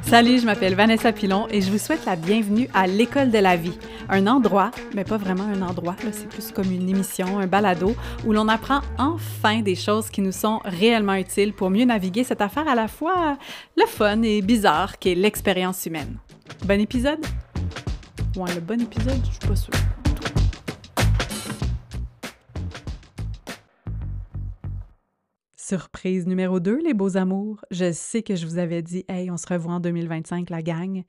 Salut, je m'appelle Vanessa Pilon et je vous souhaite la bienvenue à l'École de la vie, un endroit, mais pas vraiment un endroit, là, c'est plus comme une émission, un balado, où l'on apprend enfin des choses qui nous sont réellement utiles pour mieux naviguer cette affaire à la fois le fun et bizarre qu'est l'expérience humaine. Bon épisode? Ouais, le bon épisode, je suis pas sûre. Surprise numéro 2, les beaux amours. Je sais que je vous avais dit « Hey, on se revoit en 2025, la gang »,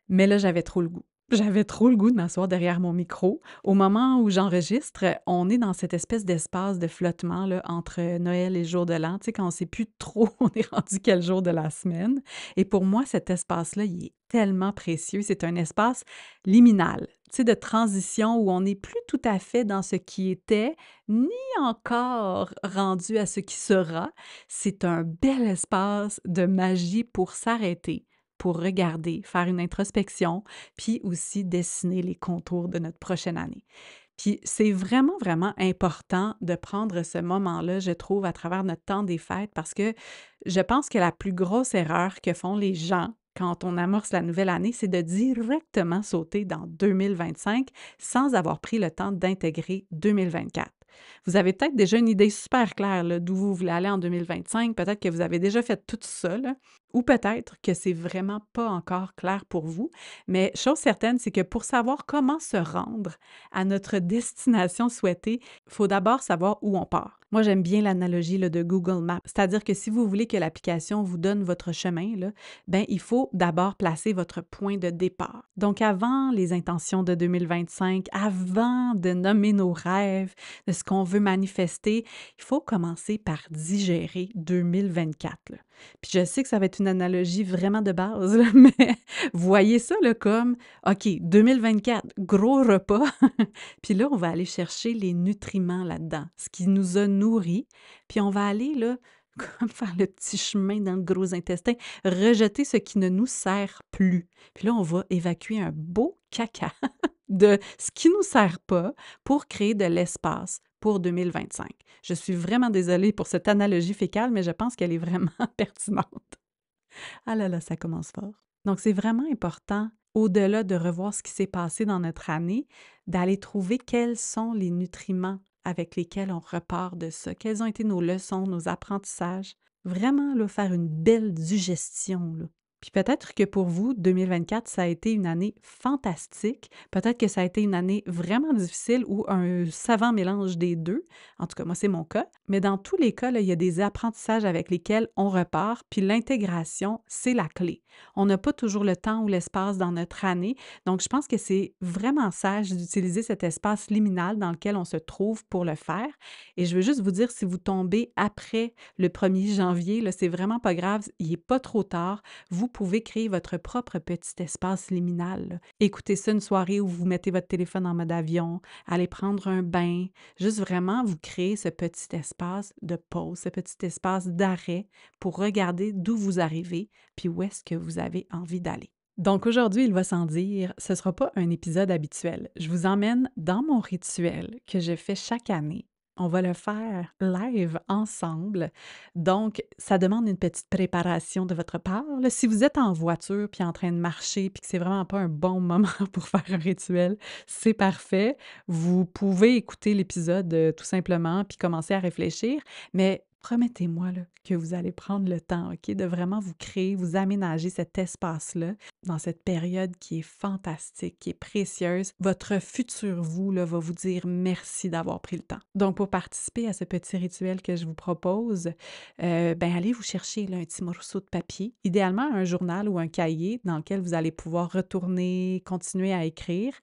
mais là, j'avais trop le goût. J'avais trop le goût de m'asseoir derrière mon micro. Au moment où j'enregistre, on est dans cette espèce d'espace de flottement là, entre Noël et le jour de l'an, tu sais, quand on ne sait plus trop on est rendu quel jour de la semaine. Et pour moi, cet espace-là, il est tellement précieux. C'est un espace liminal, tu sais, de transition où on n'est plus tout à fait dans ce qui était, ni encore rendu à ce qui sera. C'est un bel espace de magie pour s'arrêter, pour regarder, faire une introspection, puis aussi dessiner les contours de notre prochaine année. Puis c'est vraiment, vraiment important de prendre ce moment-là, je trouve, à travers notre temps des fêtes, parce que je pense que la plus grosse erreur que font les gens quand on amorce la nouvelle année, c'est de directement sauter dans 2025 sans avoir pris le temps d'intégrer 2024. Vous avez peut-être déjà une idée super claire là, d'où vous voulez aller en 2025. Peut-être que vous avez déjà fait tout ça, là, ou peut-être que c'est vraiment pas encore clair pour vous. Mais chose certaine, c'est que pour savoir comment se rendre à notre destination souhaitée, il faut d'abord savoir où on part. Moi, j'aime bien l'analogie là, de Google Maps. C'est-à-dire que si vous voulez que l'application vous donne votre chemin, là, ben, il faut d'abord placer votre point de départ. Donc, avant les intentions de 2025, avant de nommer nos rêves, de ce qu'on veut manifester, il faut commencer par digérer 2024. Là. Puis je sais que ça va être une analogie vraiment de base, là, mais voyez ça là, comme, OK, 2024, gros repas, puis là, on va aller chercher les nutriments là-dedans, ce qui nous a nourris, puis on va aller là, comme faire le petit chemin dans le gros intestin, rejeter ce qui ne nous sert plus. Puis là, on va évacuer un beau caca de ce qui ne nous sert pas pour créer de l'espace pour 2025. Je suis vraiment désolée pour cette analogie fécale, mais je pense qu'elle est vraiment pertinente. Ah là là, ça commence fort. Donc, c'est vraiment important, au-delà de revoir ce qui s'est passé dans notre année, d'aller trouver quels sont les nutriments avec lesquels on repart de ça. Quelles ont été nos leçons, nos apprentissages. Vraiment, là, faire une belle digestion, là. Puis peut-être que pour vous, 2024, ça a été une année fantastique. Peut-être que ça a été une année vraiment difficile ou un savant mélange des deux. En tout cas, moi, c'est mon cas. Mais dans tous les cas, là, il y a des apprentissages avec lesquels on repart, puis l'intégration, c'est la clé. On n'a pas toujours le temps ou l'espace dans notre année. Donc, je pense que c'est vraiment sage d'utiliser cet espace liminal dans lequel on se trouve pour le faire. Et je veux juste vous dire, si vous tombez après le 1er janvier, là, c'est vraiment pas grave, il n'est pas trop tard. Vous pouvez créer votre propre petit espace liminal. Là. Écoutez ça une soirée où vous mettez votre téléphone en mode avion, allez prendre un bain, juste vraiment vous créer ce petit espace de pause, ce petit espace d'arrêt pour regarder d'où vous arrivez puis où est-ce que vous avez envie d'aller. Donc aujourd'hui, il va sans dire, ce ne sera pas un épisode habituel. Je vous emmène dans mon rituel que je fais chaque année. On va le faire live ensemble. Donc, ça demande une petite préparation de votre part. Là, si vous êtes en voiture puis en train de marcher puis que c'est vraiment pas un bon moment pour faire un rituel, c'est parfait. Vous pouvez écouter l'épisode tout simplement puis commencer à réfléchir. Mais promettez-moi là, que vous allez prendre le temps, OK, de vraiment vous créer, vous aménager cet espace-là dans cette période qui est fantastique, qui est précieuse. Votre futur vous là, va vous dire merci d'avoir pris le temps. Donc, pour participer à ce petit rituel que je vous propose, allez vous chercher là, un petit morceau de papier, idéalement un journal ou un cahier dans lequel vous allez pouvoir retourner, continuer à écrire,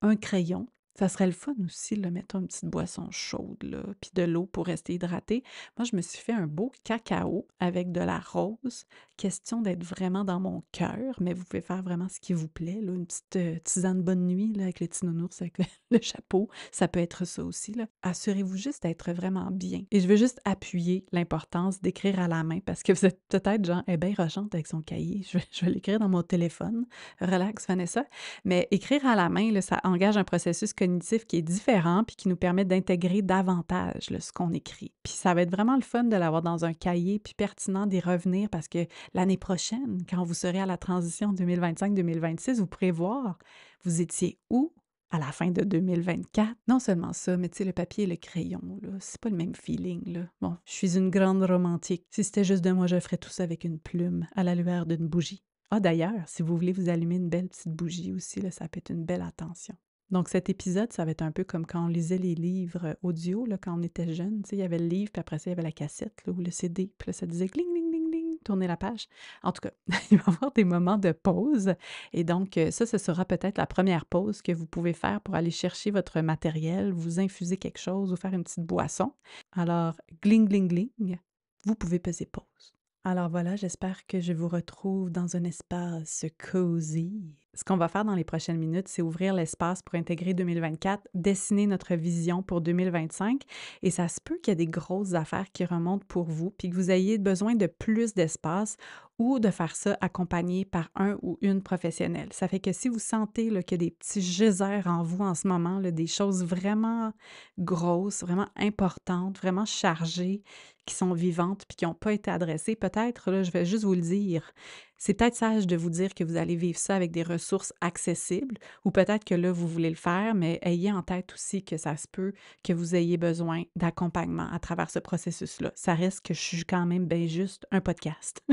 un crayon. Ça serait le fun aussi, là, mettons une petite boisson chaude, là, puis de l'eau pour rester hydraté. Moi, je me suis fait un beau cacao avec de la rose. Question d'être vraiment dans mon cœur, mais vous pouvez faire vraiment ce qui vous plaît, là, une petite tisane bonne nuit là, avec le petit nounours, avec le chapeau. Ça peut être ça aussi, là. Assurez-vous juste d'être vraiment bien. Et je veux juste appuyer l'importance d'écrire à la main parce que vous êtes peut-être genre, eh bien, rochante avec son cahier. Je vais l'écrire dans mon téléphone. Relax, Vanessa. Mais écrire à la main, là, ça engage un processus cognitif cognitif qui est différent puis qui nous permet d'intégrer davantage là, ce qu'on écrit. Puis ça va être vraiment le fun de l'avoir dans un cahier puis pertinent d'y revenir parce que l'année prochaine, quand vous serez à la transition 2025-2026, vous pourrez voir vous étiez où à la fin de 2024. Non seulement ça, mais tu sais, le papier et le crayon, là, c'est pas le même feeling, là. Bon, je suis une grande romantique. Si c'était juste de moi, je ferais tout ça avec une plume à la lueur d'une bougie. Ah, d'ailleurs, si vous voulez vous allumer une belle petite bougie aussi, là, ça peut être une belle attention. Donc, cet épisode, ça va être un peu comme quand on lisait les livres audio, là, quand on était jeune. Tu sais, il y avait le livre, puis après ça, il y avait la cassette, là, ou le CD, puis là, ça disait cling, cling, cling, cling, tournez la page. En tout cas, il va y avoir des moments de pause. Et donc, ça, ce sera peut-être la première pause que vous pouvez faire pour aller chercher votre matériel, vous infuser quelque chose ou faire une petite boisson. Alors, gling, gling, gling, vous pouvez peser pause. Alors voilà, j'espère que je vous retrouve dans un espace cosy. Ce qu'on va faire dans les prochaines minutes, c'est ouvrir l'espace pour intégrer 2024, dessiner notre vision pour 2025. Et ça se peut qu'il y ait des grosses affaires qui remontent pour vous, puis que vous ayez besoin de plus d'espace ou de faire ça accompagné par un ou une professionnelle. Ça fait que si vous sentez là, qu'il y a des petits geysers en vous en ce moment, là, des choses vraiment grosses, vraiment importantes, vraiment chargées, qui sont vivantes puis qui n'ont pas été adressées, peut-être, là, je vais juste vous le dire, c'est peut-être sage de vous dire que vous allez vivre ça avec des ressources accessibles ou peut-être que là, vous voulez le faire, mais ayez en tête aussi que ça se peut que vous ayez besoin d'accompagnement à travers ce processus-là. Ça reste que je suis quand même bien juste un podcast.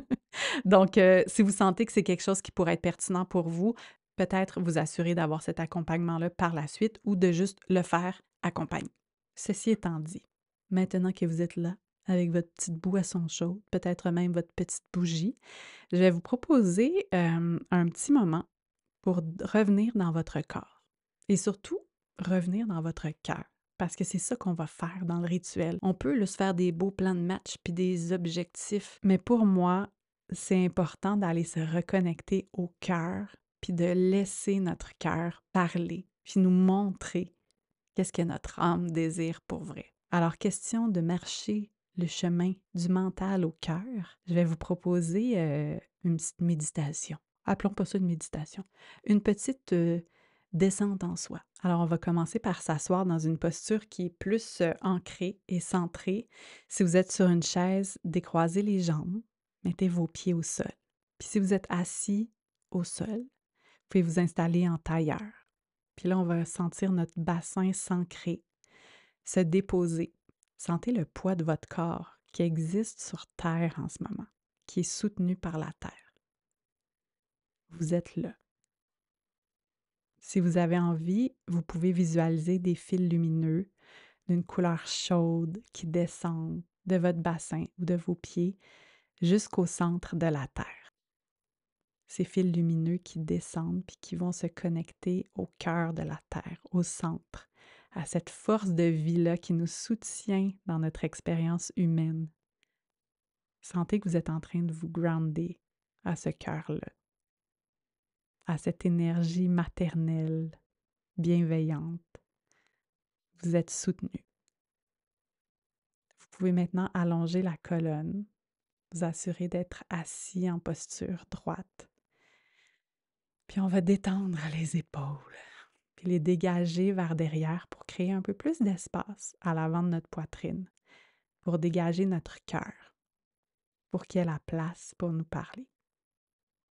Donc, si vous sentez que c'est quelque chose qui pourrait être pertinent pour vous, peut-être vous assurer d'avoir cet accompagnement-là par la suite ou de juste le faire accompagner. Ceci étant dit, maintenant que vous êtes là, avec votre petite boisson chaude, peut-être même votre petite bougie, je vais vous proposer un petit moment pour revenir dans votre corps et surtout revenir dans votre cœur. Parce que c'est ça qu'on va faire dans le rituel. On peut se faire des beaux plans de match puis des objectifs, mais pour moi, c'est important d'aller se reconnecter au cœur puis de laisser notre cœur parler puis nous montrer qu'est-ce que notre âme désire pour vrai. Alors, question de marcher le chemin du mental au cœur, je vais vous proposer une petite méditation. Appelons pas ça une méditation. Une petite descente en soi. Alors, on va commencer par s'asseoir dans une posture qui est plus ancrée et centrée. Si vous êtes sur une chaise, décroisez les jambes, mettez vos pieds au sol. Puis si vous êtes assis au sol, vous pouvez vous installer en tailleur. Puis là, on va sentir notre bassin s'ancrer, se déposer. Sentez le poids de votre corps qui existe sur Terre en ce moment, qui est soutenu par la Terre. Vous êtes là. Si vous avez envie, vous pouvez visualiser des fils lumineux d'une couleur chaude qui descendent de votre bassin ou de vos pieds jusqu'au centre de la Terre. Ces fils lumineux qui descendent puis qui vont se connecter au cœur de la Terre, au centre, à cette force de vie-là qui nous soutient dans notre expérience humaine. Sentez que vous êtes en train de vous grounder à ce cœur-là, à cette énergie maternelle, bienveillante. Vous êtes soutenu. Vous pouvez maintenant allonger la colonne, vous assurer d'être assis en posture droite. Puis on va détendre les épaules, puis les dégager vers derrière pour créer un peu plus d'espace à l'avant de notre poitrine, pour dégager notre cœur, pour qu'il y ait la place pour nous parler.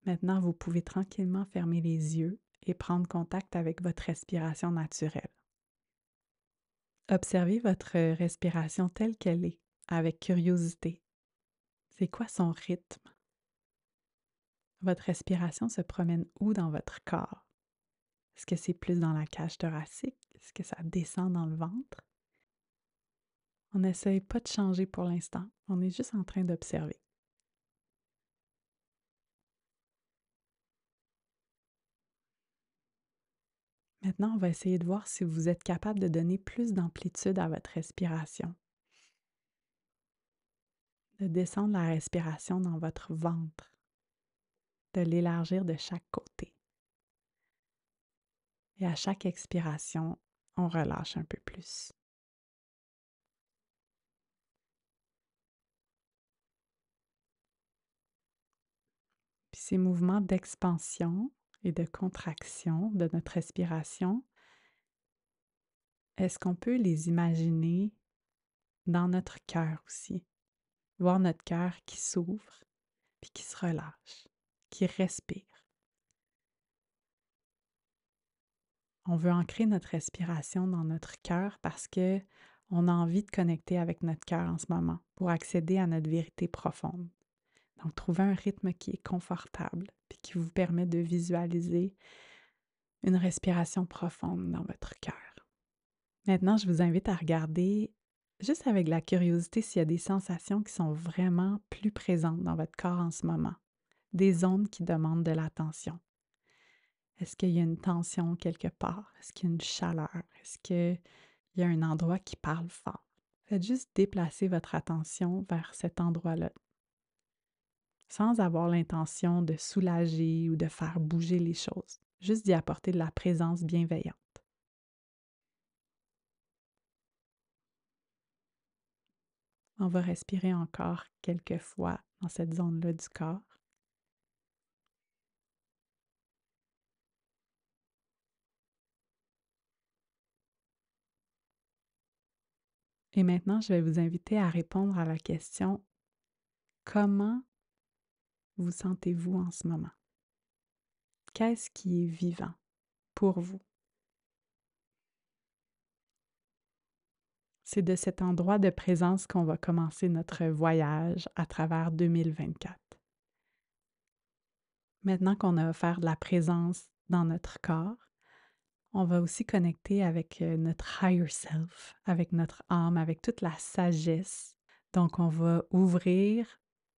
Maintenant, vous pouvez tranquillement fermer les yeux et prendre contact avec votre respiration naturelle. Observez votre respiration telle qu'elle est, avec curiosité. C'est quoi son rythme? Votre respiration se promène où dans votre corps? Est-ce que c'est plus dans la cage thoracique? Est-ce que ça descend dans le ventre? On n'essaye pas de changer pour l'instant. On est juste en train d'observer. Maintenant, on va essayer de voir si vous êtes capable de donner plus d'amplitude à votre respiration. De descendre la respiration dans votre ventre. De l'élargir de chaque côté. Et à chaque expiration, on relâche un peu plus. Puis ces mouvements d'expansion et de contraction de notre respiration est-ce qu'on peut les imaginer dans notre cœur aussi? Voir notre cœur qui s'ouvre, puis qui se relâche, qui respire. On veut ancrer notre respiration dans notre cœur parce que on a envie de connecter avec notre cœur en ce moment pour accéder à notre vérité profonde. Donc, trouvez un rythme qui est confortable puis qui vous permet de visualiser une respiration profonde dans votre cœur. Maintenant, je vous invite à regarder, juste avec la curiosité, s'il y a des sensations qui sont vraiment plus présentes dans votre corps en ce moment, des zones qui demandent de l'attention. Est-ce qu'il y a une tension quelque part? Est-ce qu'il y a une chaleur? Est-ce qu'il y a un endroit qui parle fort? Faites juste déplacer votre attention vers cet endroit-là, sans avoir l'intention de soulager ou de faire bouger les choses, juste d'y apporter de la présence bienveillante. On va respirer encore quelques fois dans cette zone-là du corps. Et maintenant, je vais vous inviter à répondre à la question: comment vous sentez-vous en ce moment? Qu'est-ce qui est vivant pour vous? C'est de cet endroit de présence qu'on va commencer notre voyage à travers 2024. Maintenant qu'on a offert de la présence dans notre corps, on va aussi connecter avec notre higher self, avec notre âme, avec toute la sagesse. Donc, on va ouvrir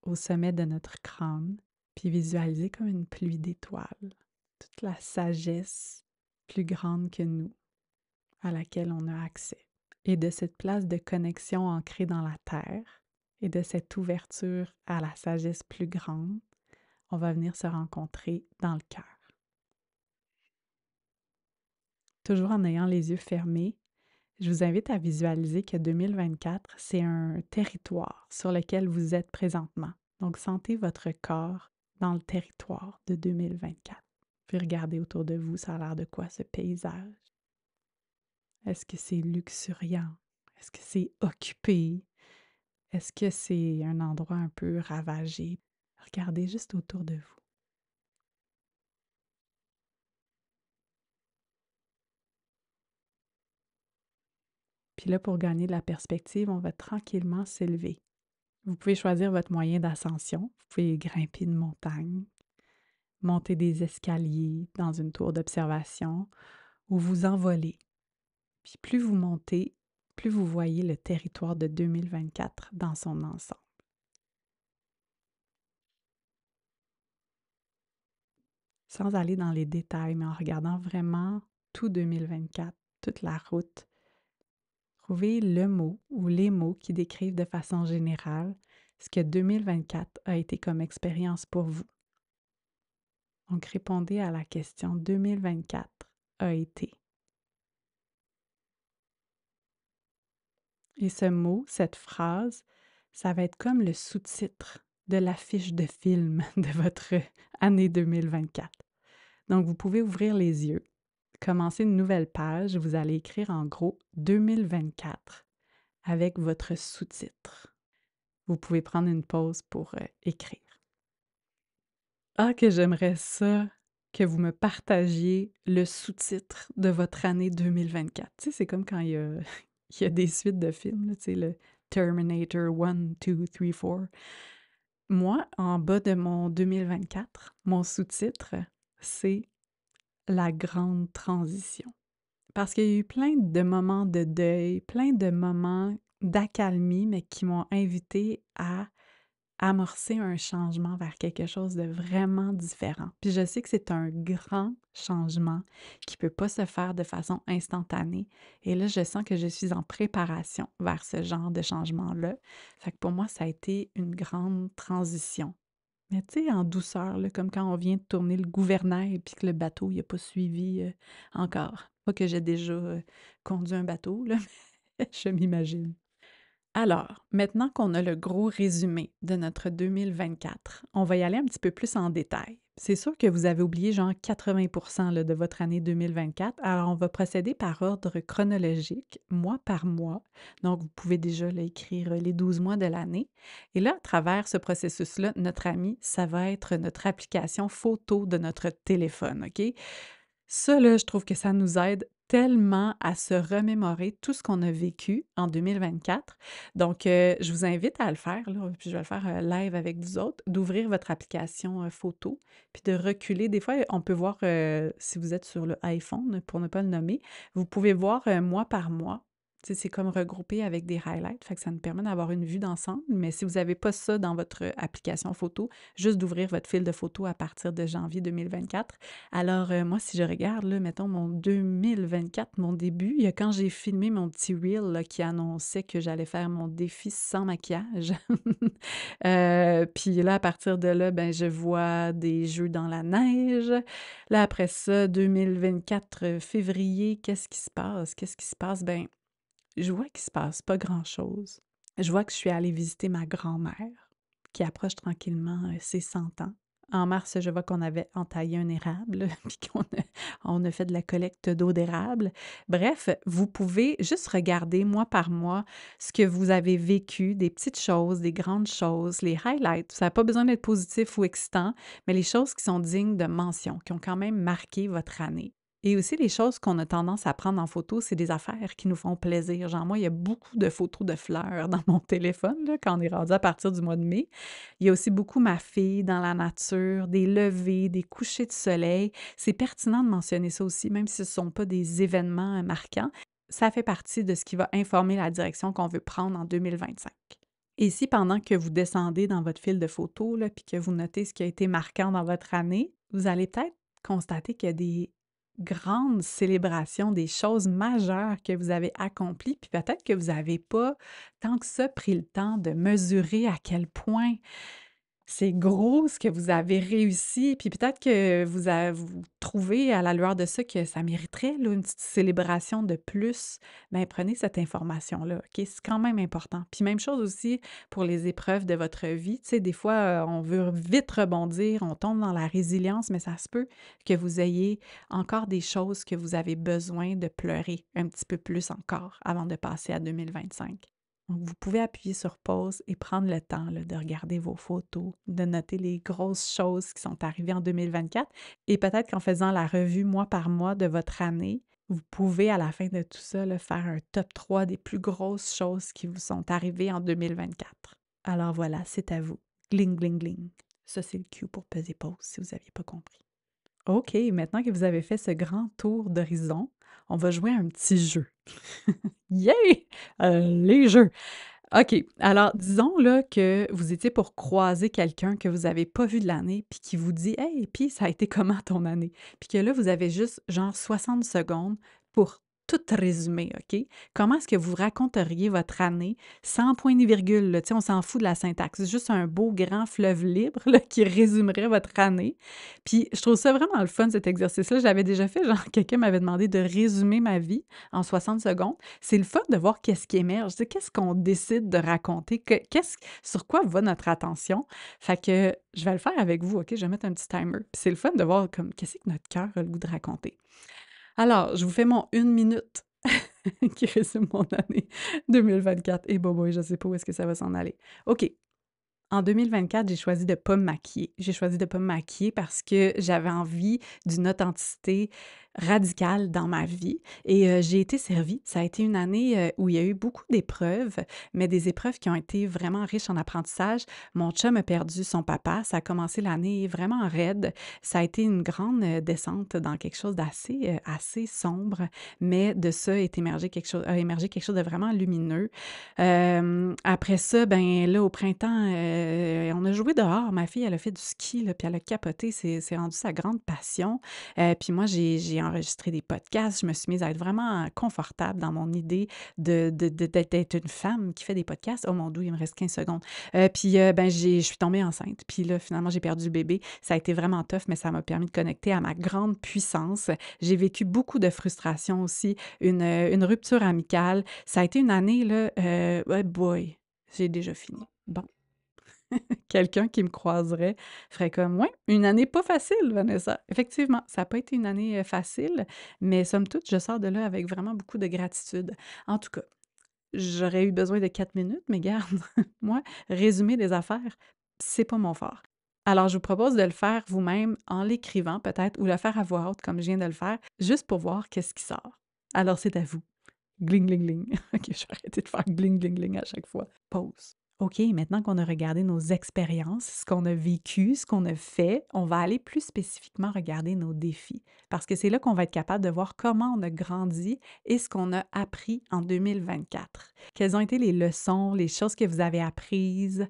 au sommet de notre crâne, puis visualiser comme une pluie d'étoiles, toute la sagesse plus grande que nous, à laquelle on a accès. Et de cette place de connexion ancrée dans la terre et de cette ouverture à la sagesse plus grande, on va venir se rencontrer dans le cœur. Toujours en ayant les yeux fermés, je vous invite à visualiser que 2024, c'est un territoire sur lequel vous êtes présentement. Donc, sentez votre corps dans le territoire de 2024. Puis regardez autour de vous, ça a l'air de quoi ce paysage? Est-ce que c'est luxuriant? Est-ce que c'est occupé? Est-ce que c'est un endroit un peu ravagé? Regardez juste autour de vous. Puis là, pour gagner de la perspective, on va tranquillement s'élever. Vous pouvez choisir votre moyen d'ascension. Vous pouvez grimper une montagne, monter des escaliers dans une tour d'observation ou vous envoler. Puis plus vous montez, plus vous voyez le territoire de 2024 dans son ensemble. Sans aller dans les détails, mais en regardant vraiment tout 2024, toute la route, trouvez le mot ou les mots qui décrivent de façon générale ce que 2024 a été comme expérience pour vous. Donc, répondez à la question 2024 a été. Et ce mot, cette phrase, ça va être comme le sous-titre de l'affiche de film de votre année 2024. Donc, vous pouvez ouvrir les yeux, commencer une nouvelle page, vous allez écrire en gros 2024 avec votre sous-titre. Vous pouvez prendre une pause pour écrire. Ah, que j'aimerais ça, que vous me partagiez le sous-titre de votre année 2024. Tu sais, c'est comme quand il y a, il y a des suites de films, là, tu sais, le Terminator 1, 2, 3, 4. Moi, en bas de mon 2024, mon sous-titre, c'est la grande transition. Parce qu'il y a eu plein de moments de deuil, plein de moments d'accalmie, mais qui m'ont invité à amorcer un changement vers quelque chose de vraiment différent. Puis je sais que c'est un grand changement qui ne peut pas se faire de façon instantanée. Et là, je sens que je suis en préparation vers ce genre de changement-là. Fait que pour moi, ça a été une grande transition. Mais tu sais, en douceur, là, comme quand on vient de tourner le gouvernail puis que le bateau, il n'a pas suivi encore. Pas que j'ai déjà conduit un bateau, là, mais je m'imagine. Alors, maintenant qu'on a le gros résumé de notre 2024, on va y aller un petit peu plus en détail. C'est sûr que vous avez oublié genre 80 là, de votre année 2024. Alors, on va procéder par ordre chronologique, mois par mois. Donc, vous pouvez déjà là, écrire les 12 mois de l'année. Et là, à travers ce processus-là, notre ami, ça va être notre application photo de notre téléphone, OK? Ça, là, je trouve que ça nous aide tellement à se remémorer tout ce qu'on a vécu en 2024. Donc, je vous invite à le faire, là, puis je vais le faire live avec vous autres, d'ouvrir votre application photo, puis de reculer. Des fois, on peut voir, si vous êtes sur le iPhone, pour ne pas le nommer, vous pouvez voir mois par mois. Tu sais, c'est comme regroupé avec des highlights, fait que ça nous permet d'avoir une vue d'ensemble. Mais si vous n'avez pas ça dans votre application photo, juste d'ouvrir votre fil de photos à partir de janvier 2024. Alors, moi, si je regarde, là, mettons mon 2024, mon début, il y a quand j'ai filmé mon petit reel là, qui annonçait que j'allais faire mon défi sans maquillage. Puis là, à partir de là, ben, je vois des jeux dans la neige. Là, après ça, 2024, février, qu'est-ce qui se passe? Qu'est-ce qui se passe? Ben, je vois qu'il se passe pas grand-chose. Je vois que je suis allée visiter ma grand-mère, qui approche tranquillement ses 100 ans. En mars, je vois qu'on avait entaillé un érable, puis qu'on a fait de la collecte d'eau d'érable. Bref, vous pouvez juste regarder mois par mois ce que vous avez vécu, des petites choses, des grandes choses, les highlights. Ça n'a pas besoin d'être positif ou excitant, mais les choses qui sont dignes de mention, qui ont quand même marqué votre année. Et aussi, les choses qu'on a tendance à prendre en photo, c'est des affaires qui nous font plaisir. Genre, moi, il y a beaucoup de photos de fleurs dans mon téléphone, là, quand on est rendu à partir du mois de mai. Il y a aussi beaucoup ma fille dans la nature, des levées, des couchers de soleil. C'est pertinent de mentionner ça aussi, même si ce ne sont pas des événements marquants. Ça fait partie de ce qui va informer la direction qu'on veut prendre en 2025. Et si pendant que vous descendez dans votre fil de photos, là, puis que vous notez ce qui a été marquant dans votre année, vous allez peut-être constater qu'il y a des grandes célébrations, des choses majeures que vous avez accomplies, puis peut-être que vous n'avez pas tant que ça pris le temps de mesurer à quel point c'est gros ce que vous avez réussi, puis peut-être que vous trouvez à la lueur de ça que ça mériterait là, une petite célébration de plus. Bien, prenez cette information-là, OK? C'est quand même important. Puis même chose aussi pour les épreuves de votre vie. Tu sais, des fois, on veut vite rebondir, on tombe dans la résilience, mais ça se peut que vous ayez encore des choses que vous avez besoin de pleurer un petit peu plus encore avant de passer à 2025. Donc, vous pouvez appuyer sur pause et prendre le temps là, de regarder vos photos, de noter les grosses choses qui sont arrivées en 2024. Et peut-être qu'en faisant la revue mois par mois de votre année, vous pouvez à la fin de tout ça là, faire un top 3 des plus grosses choses qui vous sont arrivées en 2024. Alors voilà, c'est à vous. Gling, gling, gling. Ça, c'est le cue pour peser pause si vous n'aviez pas compris. OK, maintenant que vous avez fait ce grand tour d'horizon, on va jouer à un petit jeu. Yay! Les jeux. OK. Alors, disons là que vous étiez pour croiser quelqu'un que vous avez pas vu de l'année, puis qui vous dit: «Hey, puis ça a été comment ton année?» Puis que là, vous avez juste genre 60 secondes pour tout résumer, OK? Comment est-ce que vous raconteriez votre année sans point ni virgule, là? Tu sais, on s'en fout de la syntaxe. C'est juste un beau grand fleuve libre là, qui résumerait votre année. Puis je trouve ça vraiment le fun, cet exercice-là. J'avais déjà fait, genre, quelqu'un m'avait demandé de résumer ma vie en 60 secondes. C'est le fun de voir qu'est-ce qui émerge, tu sais, qu'est-ce qu'on décide de raconter, sur quoi va notre attention. Fait que je vais le faire avec vous, OK? Je vais mettre un petit timer. Puis c'est le fun de voir comme qu'est-ce que notre cœur a le goût de raconter. Alors, je vous fais mon 1 minute qui résume mon année 2024. Et boy, je sais pas où est-ce que ça va s'en aller. OK. En 2024, j'ai choisi de ne pas me maquiller. J'ai choisi de ne pas me maquiller parce que j'avais envie d'une authenticité radicale dans ma vie et j'ai été servie. Ça a été une année, où il y a eu beaucoup d'épreuves, mais des épreuves qui ont été vraiment riches en apprentissage. Mon chum a perdu son papa. Ça a commencé l'année vraiment raide. Ça a été une grande, descente dans quelque chose d'assez, assez sombre, mais de ça a émergé quelque chose de vraiment lumineux. Après ça, ben là, au printemps, on a joué dehors. Ma fille, elle a fait du ski, là, puis elle a capoté. C'est rendu sa grande passion. Puis moi, j'ai enregistré des podcasts. Je me suis mise à être vraiment confortable dans mon idée d'être une femme qui fait des podcasts. Oh mon Dieu, il me reste 15 secondes. Puis ben, je suis tombée enceinte. Puis là, finalement, j'ai perdu le bébé. Ça a été vraiment tough, mais ça m'a permis de connecter à ma grande puissance. J'ai vécu beaucoup de frustration aussi, une rupture amicale. Ça a été une année, là, ouais, boy, j'ai déjà fini. Bon. Quelqu'un qui me croiserait ferait comme: «Ouais, une année pas facile, Vanessa». Effectivement, ça a pas été une année, facile, mais somme toute, je sors de là avec vraiment beaucoup de gratitude. En tout cas, j'aurais eu besoin de 4 minutes, mais garde, moi, résumer des affaires, c'est pas mon fort. Alors, je vous propose de le faire vous-même en l'écrivant peut-être ou le faire à voix haute comme je viens de le faire, juste pour voir qu'est-ce qui sort. Alors, c'est à vous. Gling, gling, gling. OK, je vais arrêter de faire gling, gling, gling à chaque fois. Pause. OK, maintenant qu'on a regardé nos expériences, ce qu'on a vécu, ce qu'on a fait, on va aller plus spécifiquement regarder nos défis. Parce que c'est là qu'on va être capable de voir comment on a grandi et ce qu'on a appris en 2024. Quelles ont été les leçons, les choses que vous avez apprises,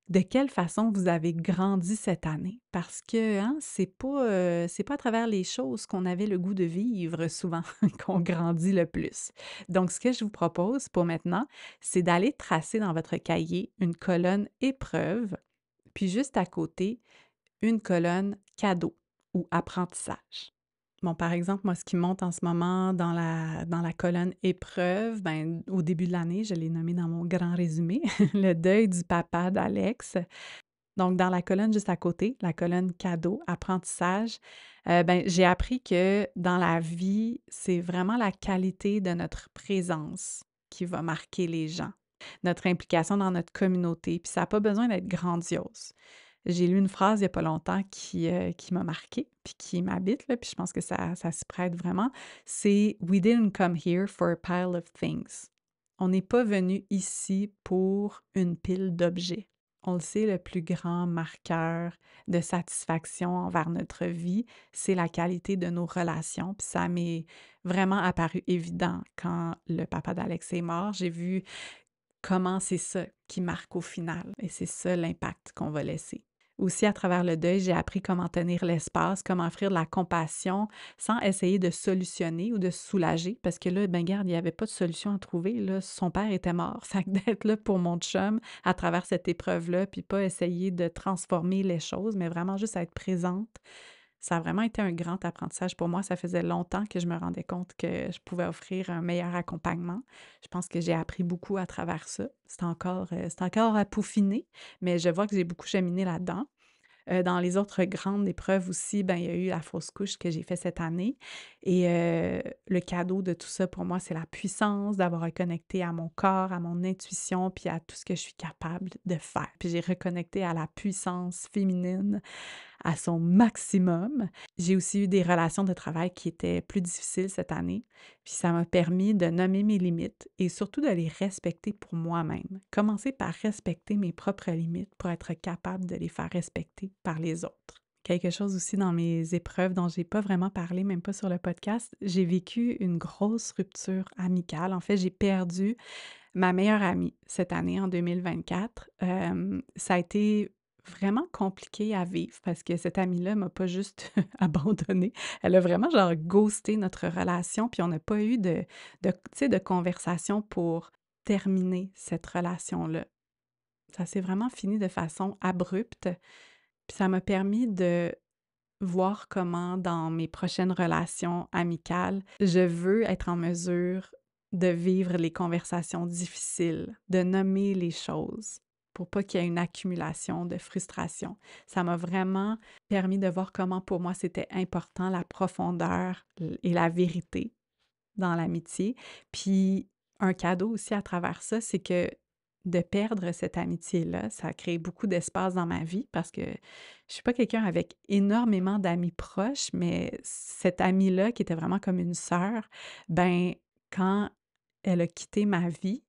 de quelle façon vous avez grandi cette année? Parce que, hein, c'est pas à travers les choses qu'on avait le goût de vivre souvent qu'on grandit le plus. Donc, ce que je vous propose pour maintenant, c'est d'aller tracer dans votre cahier une colonne épreuve, puis juste à côté, une colonne cadeau ou apprentissage. Bon, par exemple, moi, ce qui monte en ce moment dans la colonne épreuve, ben, au début de l'année, je l'ai nommé dans mon grand résumé, le deuil du papa d'Alex. Donc, dans la colonne juste à côté, la colonne cadeau, apprentissage, ben, j'ai appris que dans la vie, c'est vraiment la qualité de notre présence qui va marquer les gens, notre implication dans notre communauté, puis ça n'a pas besoin d'être grandiose. J'ai lu une phrase il y a pas longtemps qui m'a marquée, puis qui m'habite, là, puis je pense que ça s'y prête vraiment. C'est «We didn't come here for a pile of things». On n'est pas venu ici pour une pile d'objets. On le sait, le plus grand marqueur de satisfaction envers notre vie, c'est la qualité de nos relations. Puis ça m'est vraiment apparu évident quand le papa d'Alex est mort. J'ai vu comment c'est ça qui marque au final et c'est ça l'impact qu'on va laisser. Aussi, à travers le deuil, j'ai appris comment tenir l'espace, comment offrir de la compassion sans essayer de solutionner ou de soulager, parce que là, ben garde, il n'y avait pas de solution à trouver, là, son père était mort. Fait que d'être là pour mon chum à travers cette épreuve-là, puis pas essayer de transformer les choses, mais vraiment juste être présente, ça a vraiment été un grand apprentissage pour moi. Ça faisait longtemps que je me rendais compte que je pouvais offrir un meilleur accompagnement. Je pense que j'ai appris beaucoup à travers ça. C'est encore à peaufiner, mais je vois que j'ai beaucoup cheminé là-dedans. Dans les autres grandes épreuves aussi, ben, il y a eu la fausse couche que j'ai fait cette année et le cadeau de tout ça pour moi, c'est la puissance d'avoir reconnecté à mon corps, à mon intuition, puis à tout ce que je suis capable de faire. Puis j'ai reconnecté à la puissance féminine à son maximum. J'ai aussi eu des relations de travail qui étaient plus difficiles cette année, puis ça m'a permis de nommer mes limites et surtout de les respecter pour moi-même. Commencer par respecter mes propres limites pour être capable de les faire respecter par les autres. Quelque chose aussi dans mes épreuves dont j'ai pas vraiment parlé, même pas sur le podcast, j'ai vécu une grosse rupture amicale. En fait, j'ai perdu ma meilleure amie cette année, en 2024. Ça a été vraiment compliqué à vivre parce que cette amie-là m'a pas juste abandonnée. Elle a vraiment genre ghosté notre relation, puis on n'a pas eu tu sais, de conversation pour terminer cette relation-là. Ça s'est vraiment fini de façon abrupte, puis ça m'a permis de voir comment dans mes prochaines relations amicales, je veux être en mesure de vivre les conversations difficiles, de nommer les choses pour pas qu'il y ait une accumulation de frustration. Ça m'a vraiment permis de voir comment pour moi c'était important la profondeur et la vérité dans l'amitié. Puis un cadeau aussi à travers ça, c'est que de perdre cette amitié-là, ça a créé beaucoup d'espace dans ma vie parce que je suis pas quelqu'un avec énormément d'amis proches, mais cette amie-là, qui était vraiment comme une sœur, ben quand elle a quitté ma vie,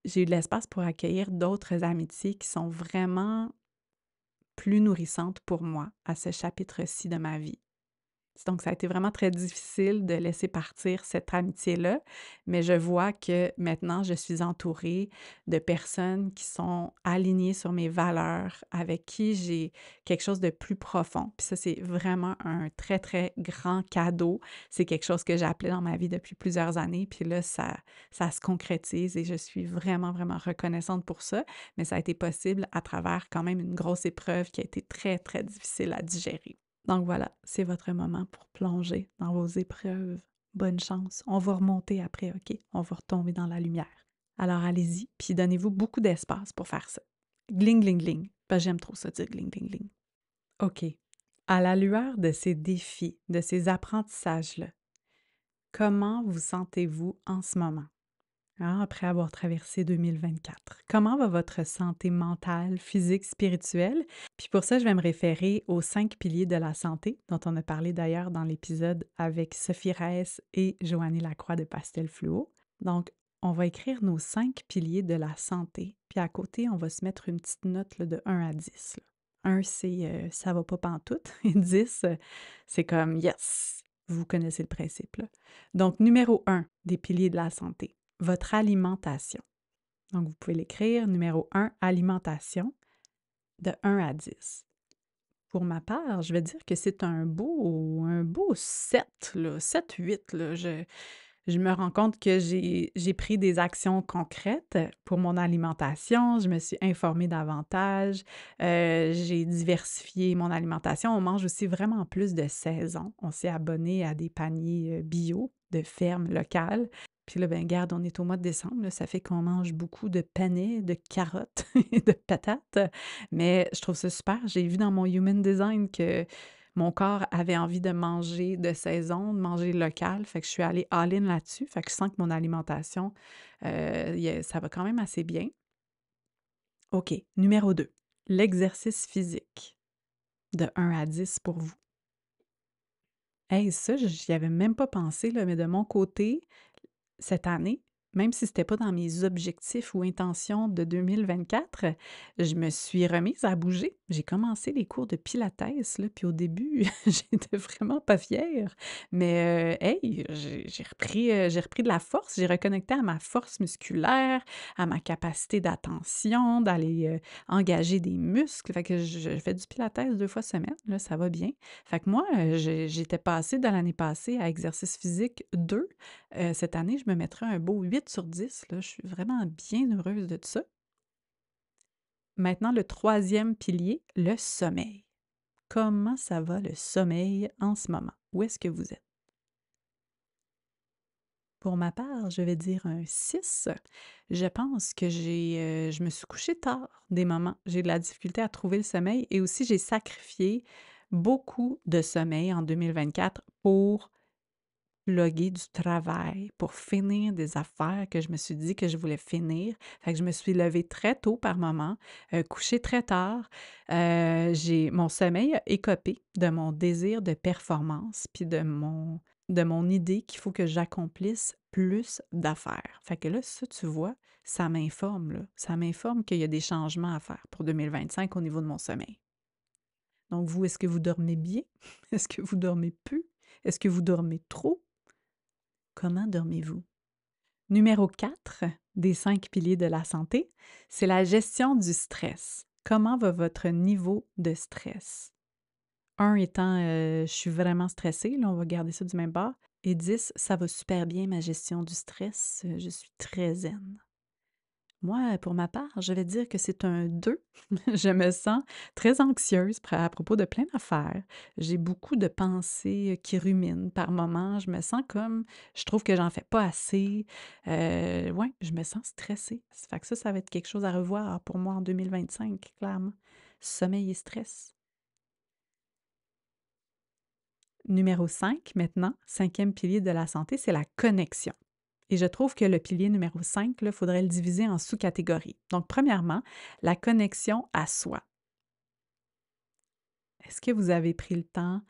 j'ai eu de l'espace pour accueillir d'autres amitiés qui sont vraiment plus nourrissantes pour moi à ce chapitre-ci de ma vie. Donc, ça a été vraiment très difficile de laisser partir cette amitié-là, mais je vois que maintenant, je suis entourée de personnes qui sont alignées sur mes valeurs, avec qui j'ai quelque chose de plus profond. Puis ça, c'est vraiment un très, très grand cadeau. C'est quelque chose que j'ai appelé dans ma vie depuis plusieurs années, puis là, ça se concrétise et je suis vraiment, vraiment reconnaissante pour ça, mais ça a été possible à travers quand même une grosse épreuve qui a été très, très difficile à digérer. Donc voilà, c'est votre moment pour plonger dans vos épreuves. Bonne chance. On va remonter après, OK? On va retomber dans la lumière. Alors allez-y, puis donnez-vous beaucoup d'espace pour faire ça. Gling, gling, gling. J'aime trop ça dire gling, gling, gling. OK. À la lueur de ces défis, de ces apprentissages-là, comment vous sentez-vous en ce moment? Hein, après avoir traversé 2024. Comment va votre santé mentale, physique, spirituelle? Puis pour ça, je vais me référer aux 5 piliers de la santé, dont on a parlé d'ailleurs dans l'épisode avec Sophie Reyes et Joannie Lacroix de Pastel Fluo. Donc, on va écrire nos 5 piliers de la santé, puis à côté, on va se mettre une petite note là, de 1 à 10. 1, c'est ça va pas pantoute, et 10, c'est comme yes, vous connaissez le principe. Là. Donc, numéro 1 des piliers de la santé, votre alimentation. Donc, vous pouvez l'écrire, numéro 1, alimentation, de 1 à 10. Pour ma part, je vais dire que c'est un beau 7, là, 7-8. Là. Je me rends compte que j'ai pris des actions concrètes pour mon alimentation. Je me suis informée davantage. J'ai diversifié mon alimentation. On mange aussi vraiment plus de saison. On s'est abonné à des paniers bio de fermes locales. Puis là, ben garde, on est au mois de décembre, là, ça fait qu'on mange beaucoup de panais, de carottes et de patates. Mais je trouve ça super. J'ai vu dans mon Human Design que mon corps avait envie de manger de saison, de manger local, fait que je suis allée all-in là-dessus, fait que je sens que mon alimentation, ça va quand même assez bien. OK, numéro 2, l'exercice physique, de 1 à 10 pour vous. Hey, ça, j'y avais même pas pensé, là, mais de mon côté, cette année, même si c'était pas dans mes objectifs ou intentions de 2024, je me suis remise à bouger. J'ai commencé les cours de pilates, là, puis au début, j'étais vraiment pas fière. Mais hey, j'ai repris de la force, j'ai reconnecté à ma force musculaire, à ma capacité d'attention, d'aller, engager des muscles. Fait que je fais du pilates 2 fois semaine, là, ça va bien. Fait que moi, j'étais passée de l'année passée à exercice physique 2. Cette année, je me mettrais un beau 8/10, là. Je suis vraiment bien heureuse de ça. Maintenant, le troisième pilier, le sommeil. Comment ça va le sommeil en ce moment? Où est-ce que vous êtes? Pour ma part, je vais dire un 6. Je pense que je me suis couchée tard des moments. J'ai de la difficulté à trouver le sommeil et aussi j'ai sacrifié beaucoup de sommeil en 2024 pour loguer du travail, pour finir des affaires que je me suis dit que je voulais finir. Fait que je me suis levée très tôt par moment, couchée très tard. Mon sommeil a écopé de mon désir de performance, puis de mon idée qu'il faut que j'accomplisse plus d'affaires. Fait que là, ça, tu vois, ça m'informe, là. Ça m'informe qu'il y a des changements à faire pour 2025 au niveau de mon sommeil. Donc, vous, est-ce que vous dormez bien? Est-ce que vous dormez peu? Est-ce que vous dormez trop? Comment dormez-vous? Numéro 4 des 5 piliers de la santé, c'est la gestion du stress. Comment va votre niveau de stress? 1 étant, je suis vraiment stressée, là, on va garder ça du même bord. Et 10, ça va super bien ma gestion du stress, je suis très zen. Moi, pour ma part, je vais dire que c'est un 2. Je me sens très anxieuse à propos de plein d'affaires. J'ai beaucoup de pensées qui ruminent par moments. Je me sens comme, je trouve que j'en fais pas assez. Ouais, je me sens stressée. Ça fait que ça va être quelque chose à revoir pour moi en 2025, clairement. Sommeil et stress. Numéro 5, maintenant, cinquième pilier de la santé, c'est la connexion. Et je trouve que le pilier numéro 5, il faudrait le diviser en sous-catégories. Donc, premièrement, la connexion à soi. Est-ce que vous avez pris le temps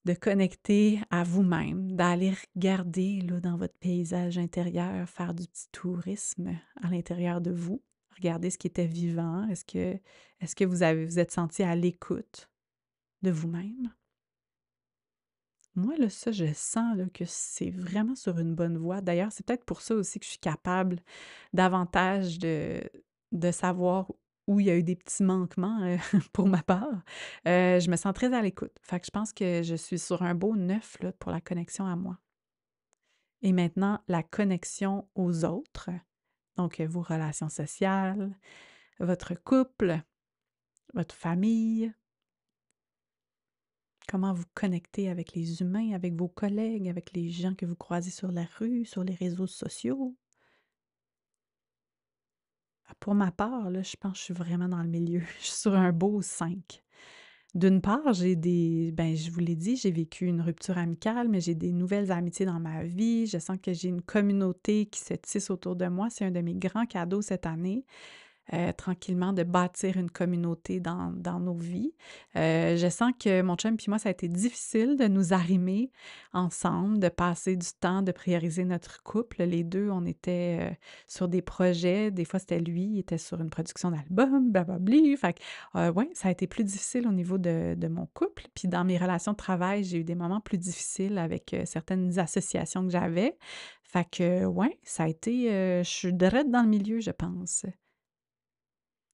de connecter à vous-même, d'aller regarder là, dans votre paysage intérieur, faire du petit tourisme à l'intérieur de vous, regarder ce qui était vivant? Est-ce que vous êtes senti à l'écoute de vous-même? Moi, là, ça, je sens là, que c'est vraiment sur une bonne voie. D'ailleurs, c'est peut-être pour ça aussi que je suis capable davantage de savoir où il y a eu des petits manquements pour ma part. Je me sens très à l'écoute. Fait que je pense que je suis sur un beau 9 là, pour la connexion à moi. Et maintenant, la connexion aux autres. Donc, vos relations sociales, votre couple, votre famille, comment vous connectez avec les humains, avec vos collègues, avec les gens que vous croisez sur la rue, sur les réseaux sociaux? Pour ma part, là, je pense que je suis vraiment dans le milieu. Je suis sur un beau 5. D'une part, je vous l'ai dit, j'ai vécu une rupture amicale, mais j'ai des nouvelles amitiés dans ma vie. Je sens que j'ai une communauté qui se tisse autour de moi. C'est un de mes grands cadeaux cette année. Tranquillement de bâtir une communauté dans nos vies. Je sens que mon chum puis moi, ça a été difficile de nous arrimer ensemble, de passer du temps, de prioriser notre couple. Les 2, on était, sur des projets. Des fois, c'était lui, il était sur une production d'album, blablabli. Fait que, ouais, ça a été plus difficile au niveau de mon couple. Puis dans mes relations de travail, j'ai eu des moments plus difficiles avec, certaines associations que j'avais. Fait que, ouais, ça a été, je suis direct dans le milieu, je pense.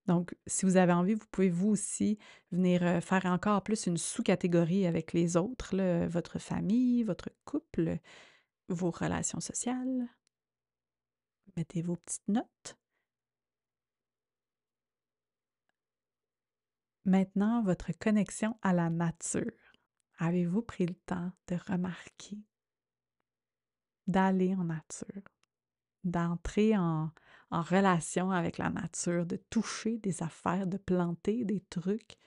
Donc, si vous avez envie, vous pouvez vous aussi venir faire encore plus une sous-catégorie avec les autres, là, votre famille, votre couple, vos relations sociales. Mettez vos petites notes. Maintenant, votre connexion à la nature. Avez-vous pris le temps de remarquer, d'aller en nature, d'entrer en relation avec la nature, de toucher des affaires, de planter des trucs,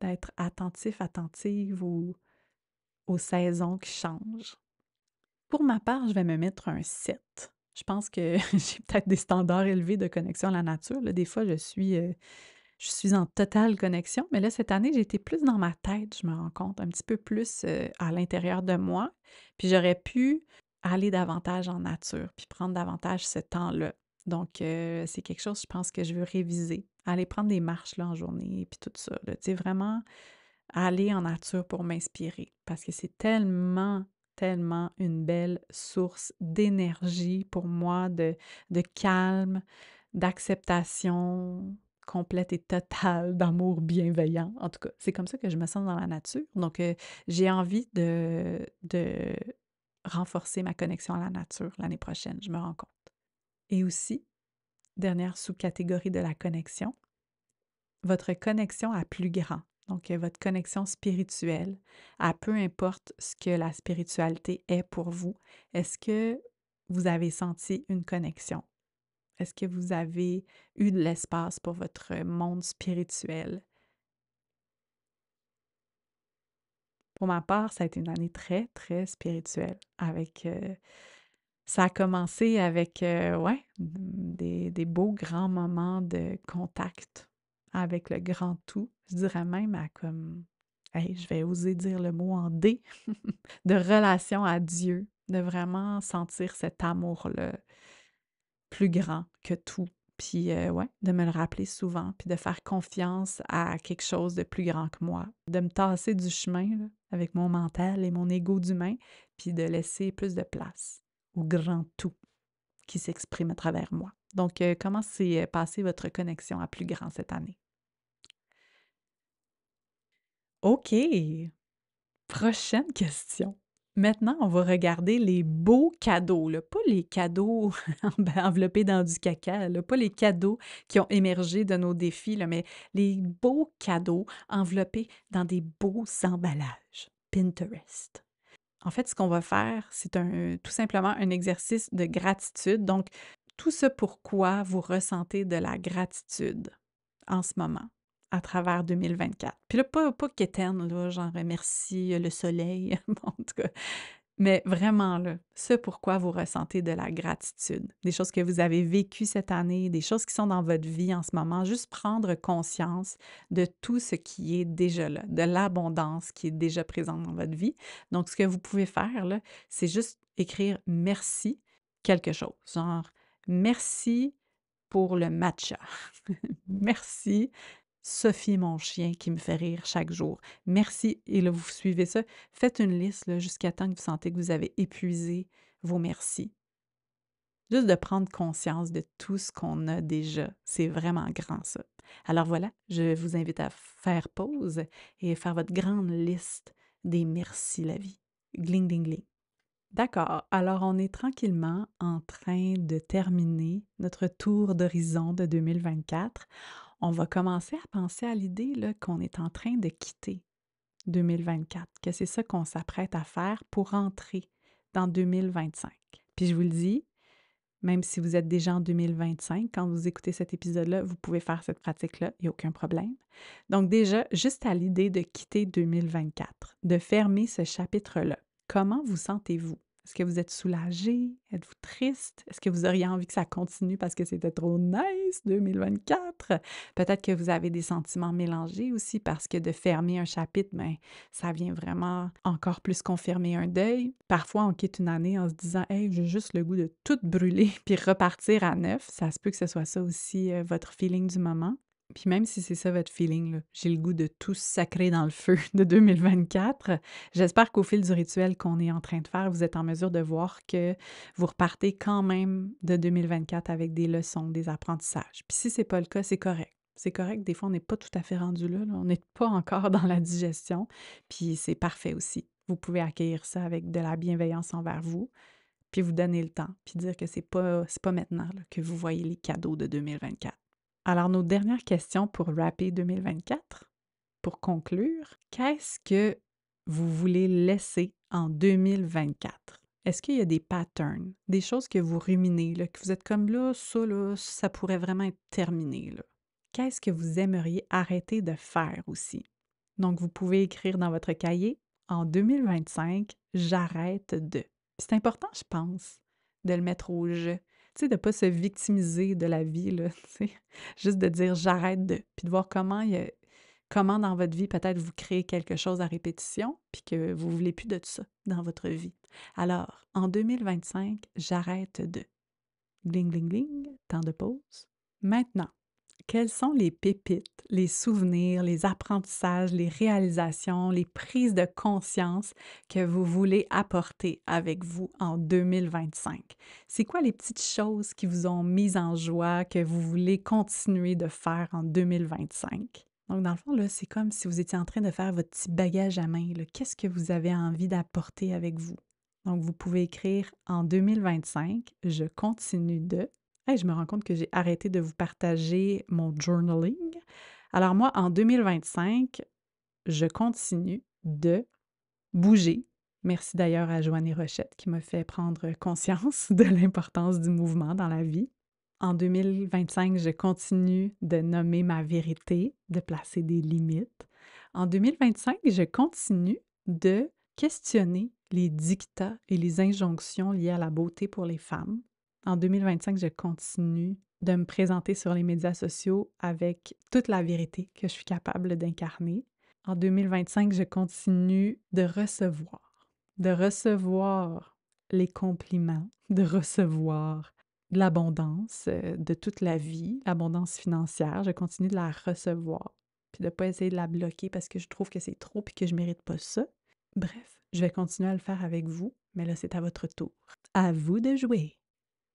d'être attentif, attentive aux saisons qui changent? Pour ma part, je vais me mettre un 7. Je pense que j'ai peut-être des standards élevés de connexion à la nature, là. Des fois, je suis en totale connexion, mais là, cette année, j'ai été plus dans ma tête, je me rends compte, un petit peu plus, à l'intérieur de moi. Puis j'aurais pu aller davantage en nature, puis prendre davantage ce temps-là. Donc c'est quelque chose, je pense, que je veux réviser. Aller prendre des marches, là, en journée, puis tout ça, là. Tu sais, vraiment aller en nature pour m'inspirer parce que c'est tellement, tellement une belle source d'énergie pour moi, de calme, d'acceptation complète et totale, d'amour bienveillant. En tout cas, c'est comme ça que je me sens dans la nature. Donc, j'ai envie de renforcer ma connexion à la nature l'année prochaine, je me rends compte. Et aussi, dernière sous-catégorie de la connexion, votre connexion à plus grand. Donc, votre connexion spirituelle, à peu importe ce que la spiritualité est pour vous. Est-ce que vous avez senti une connexion? Est-ce que vous avez eu de l'espace pour votre monde spirituel? Pour ma part, ça a été une année très, très spirituelle avec, ça a commencé avec, ouais, des beaux grands moments de contact avec le grand tout. Je dirais même à comme, hey, je vais oser dire le mot en D, de relation à Dieu, de vraiment sentir cet amour-là plus grand que tout. Puis, ouais, de me le rappeler souvent, puis de faire confiance à quelque chose de plus grand que moi, de me tasser du chemin là, avec mon mental et mon ego d'humain, puis de laisser plus de place au grand tout qui s'exprime à travers moi. Donc, comment s'est passée votre connexion à plus grand cette année? OK! Prochaine question. Maintenant, on va regarder les beaux cadeaux, là, pas les cadeaux enveloppés dans du caca, là, pas les cadeaux qui ont émergé de nos défis, là, mais les beaux cadeaux enveloppés dans des beaux emballages. Pinterest. En fait, ce qu'on va faire, c'est tout simplement un exercice de gratitude. Donc, tout ce pourquoi vous ressentez de la gratitude en ce moment, à travers 2024. Puis là, pas quétaine, là, genre merci le soleil, bon, en tout cas, mais vraiment, là, ce pourquoi vous ressentez de la gratitude, des choses que vous avez vécues cette année, des choses qui sont dans votre vie en ce moment, juste prendre conscience de tout ce qui est déjà là, de l'abondance qui est déjà présente dans votre vie. Donc, ce que vous pouvez faire, là, c'est juste écrire merci quelque chose, genre merci pour le matcha. Merci, Sophie, mon chien, qui me fait rire chaque jour. Merci. Et là, vous suivez ça. Faites une liste là, jusqu'à temps que vous sentez que vous avez épuisé vos merci. Juste de prendre conscience de tout ce qu'on a déjà. C'est vraiment grand, ça. Alors voilà, je vous invite à faire pause et faire votre grande liste des merci, la vie. Gling, gling, gling. D'accord. Alors, on est tranquillement en train de terminer notre tour d'horizon de 2024. On va commencer à penser à l'idée là, qu'on est en train de quitter 2024, que c'est ça qu'on s'apprête à faire pour entrer dans 2025. Puis je vous le dis, Même si vous êtes déjà en 2025, quand vous écoutez cet épisode-là, vous pouvez faire cette pratique-là, il n'y a aucun problème. Donc déjà, juste à l'idée de quitter 2024, de fermer ce chapitre-là, comment vous sentez-vous? Est-ce que vous êtes soulagé? Êtes-vous triste? Est-ce que vous auriez envie que ça continue parce que c'était trop nice 2024? Peut-être que vous avez des sentiments mélangés aussi parce que de fermer un chapitre, ben, ça vient vraiment encore plus confirmer un deuil. Parfois, on quitte une année en se disant « Hey, j'ai juste le goût de tout brûler puis repartir à neuf ». Ça se peut que ce soit ça aussi votre feeling du moment. Puis même si c'est ça votre feeling, là, j'ai le goût de tout sacrer dans le feu de 2024. J'espère qu'au fil du rituel qu'on est en train de faire, vous êtes en mesure de voir que vous repartez quand même de 2024 avec des leçons, des apprentissages. Puis si c'est pas le cas, c'est correct. C'est correct, des fois, on n'est pas tout à fait rendu là, on n'est pas encore dans la digestion, puis c'est parfait aussi. Vous pouvez accueillir ça avec de la bienveillance envers vous, puis vous donner le temps, puis dire que c'est pas maintenant là, que vous voyez les cadeaux de 2024. Alors, nos dernières questions pour wrapper 2024, pour conclure, qu'est-ce que vous voulez laisser en 2024? Est-ce qu'il y a des patterns, des choses que vous ruminez, là, que vous êtes comme là, ça pourrait vraiment être terminé, là? Qu'est-ce que vous aimeriez arrêter de faire aussi? Donc, vous pouvez écrire dans votre cahier, en 2025, j'arrête de. Puis c'est important, je pense, de le mettre au jeu. Tu sais, de ne pas se victimiser de la vie, là, tu sais. Juste de dire j'arrête de. Puis de voir comment dans votre vie, peut-être vous créez quelque chose à répétition, puis que vous ne voulez plus de ça dans votre vie. Alors, en 2025, j'arrête de. Gling, gling, gling, temps de pause. Maintenant, quelles sont les pépites, les souvenirs, les apprentissages, les réalisations, les prises de conscience que vous voulez apporter avec vous en 2025? C'est quoi les petites choses qui vous ont mis en joie, que vous voulez continuer de faire en 2025? Donc, dans le fond, là, c'est comme si vous étiez en train de faire votre petit bagage à main, là. Qu'est-ce que vous avez envie d'apporter avec vous? Donc, vous pouvez écrire en 2025, je continue de. Hey, je me rends compte que j'ai arrêté de vous partager mon journaling. Alors moi, en 2025, je continue de bouger. Merci d'ailleurs à Joanne Rochette qui m'a fait prendre conscience de l'importance du mouvement dans la vie. En 2025, je continue de nommer ma vérité, de placer des limites. En 2025, je continue de questionner les dictats et les injonctions liées à la beauté pour les femmes. En 2025, je continue de me présenter sur les médias sociaux avec toute la vérité que je suis capable d'incarner. En 2025, je continue de recevoir les compliments, de recevoir de l'abondance de toute la vie, l'abondance financière. Je continue de la recevoir, puis de ne pas essayer de la bloquer parce que je trouve que c'est trop et que je ne mérite pas ça. Bref, je vais continuer à le faire avec vous, mais là, c'est à votre tour. À vous de jouer.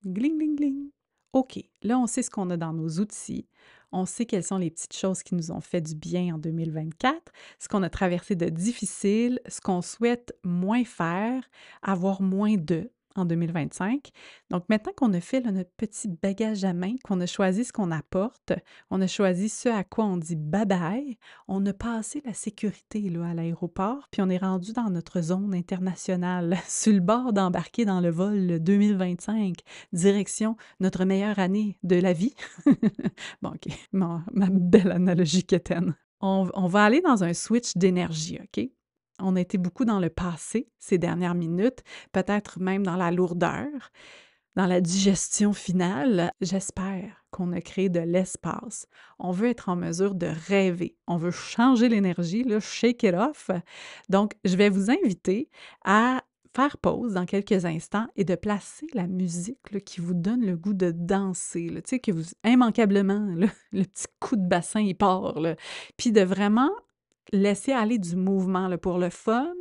Gling, gling, gling. OK, là, on sait ce qu'on a dans nos outils. On sait quelles sont les petites choses qui nous ont fait du bien en 2024, ce qu'on a traversé de difficile, ce qu'on souhaite moins faire, avoir moins de en 2025. Donc, maintenant qu'on a fait là, notre petit bagage à main, qu'on a choisi ce qu'on apporte, on a choisi ce à quoi on dit bye-bye, on a passé la sécurité là, à l'aéroport, puis on est rendu dans notre zone internationale, sur le bord d'embarquer dans le vol 2025, direction notre meilleure année de la vie. Bon, OK, ma belle analogie quétaine. On va aller dans un switch d'énergie, OK? On a été beaucoup dans le passé ces dernières minutes, peut-être même dans la lourdeur, dans la digestion finale. J'espère qu'on a créé de l'espace. On veut être en mesure de rêver. On veut changer l'énergie, là, shake it off. Donc, je vais vous inviter à faire pause dans quelques instants et de placer la musique là, qui vous donne le goût de danser, là, tu sais, que vous, immanquablement, là, le petit coup de bassin, il part, là. Puis de vraiment laisser aller du mouvement là, pour le fun,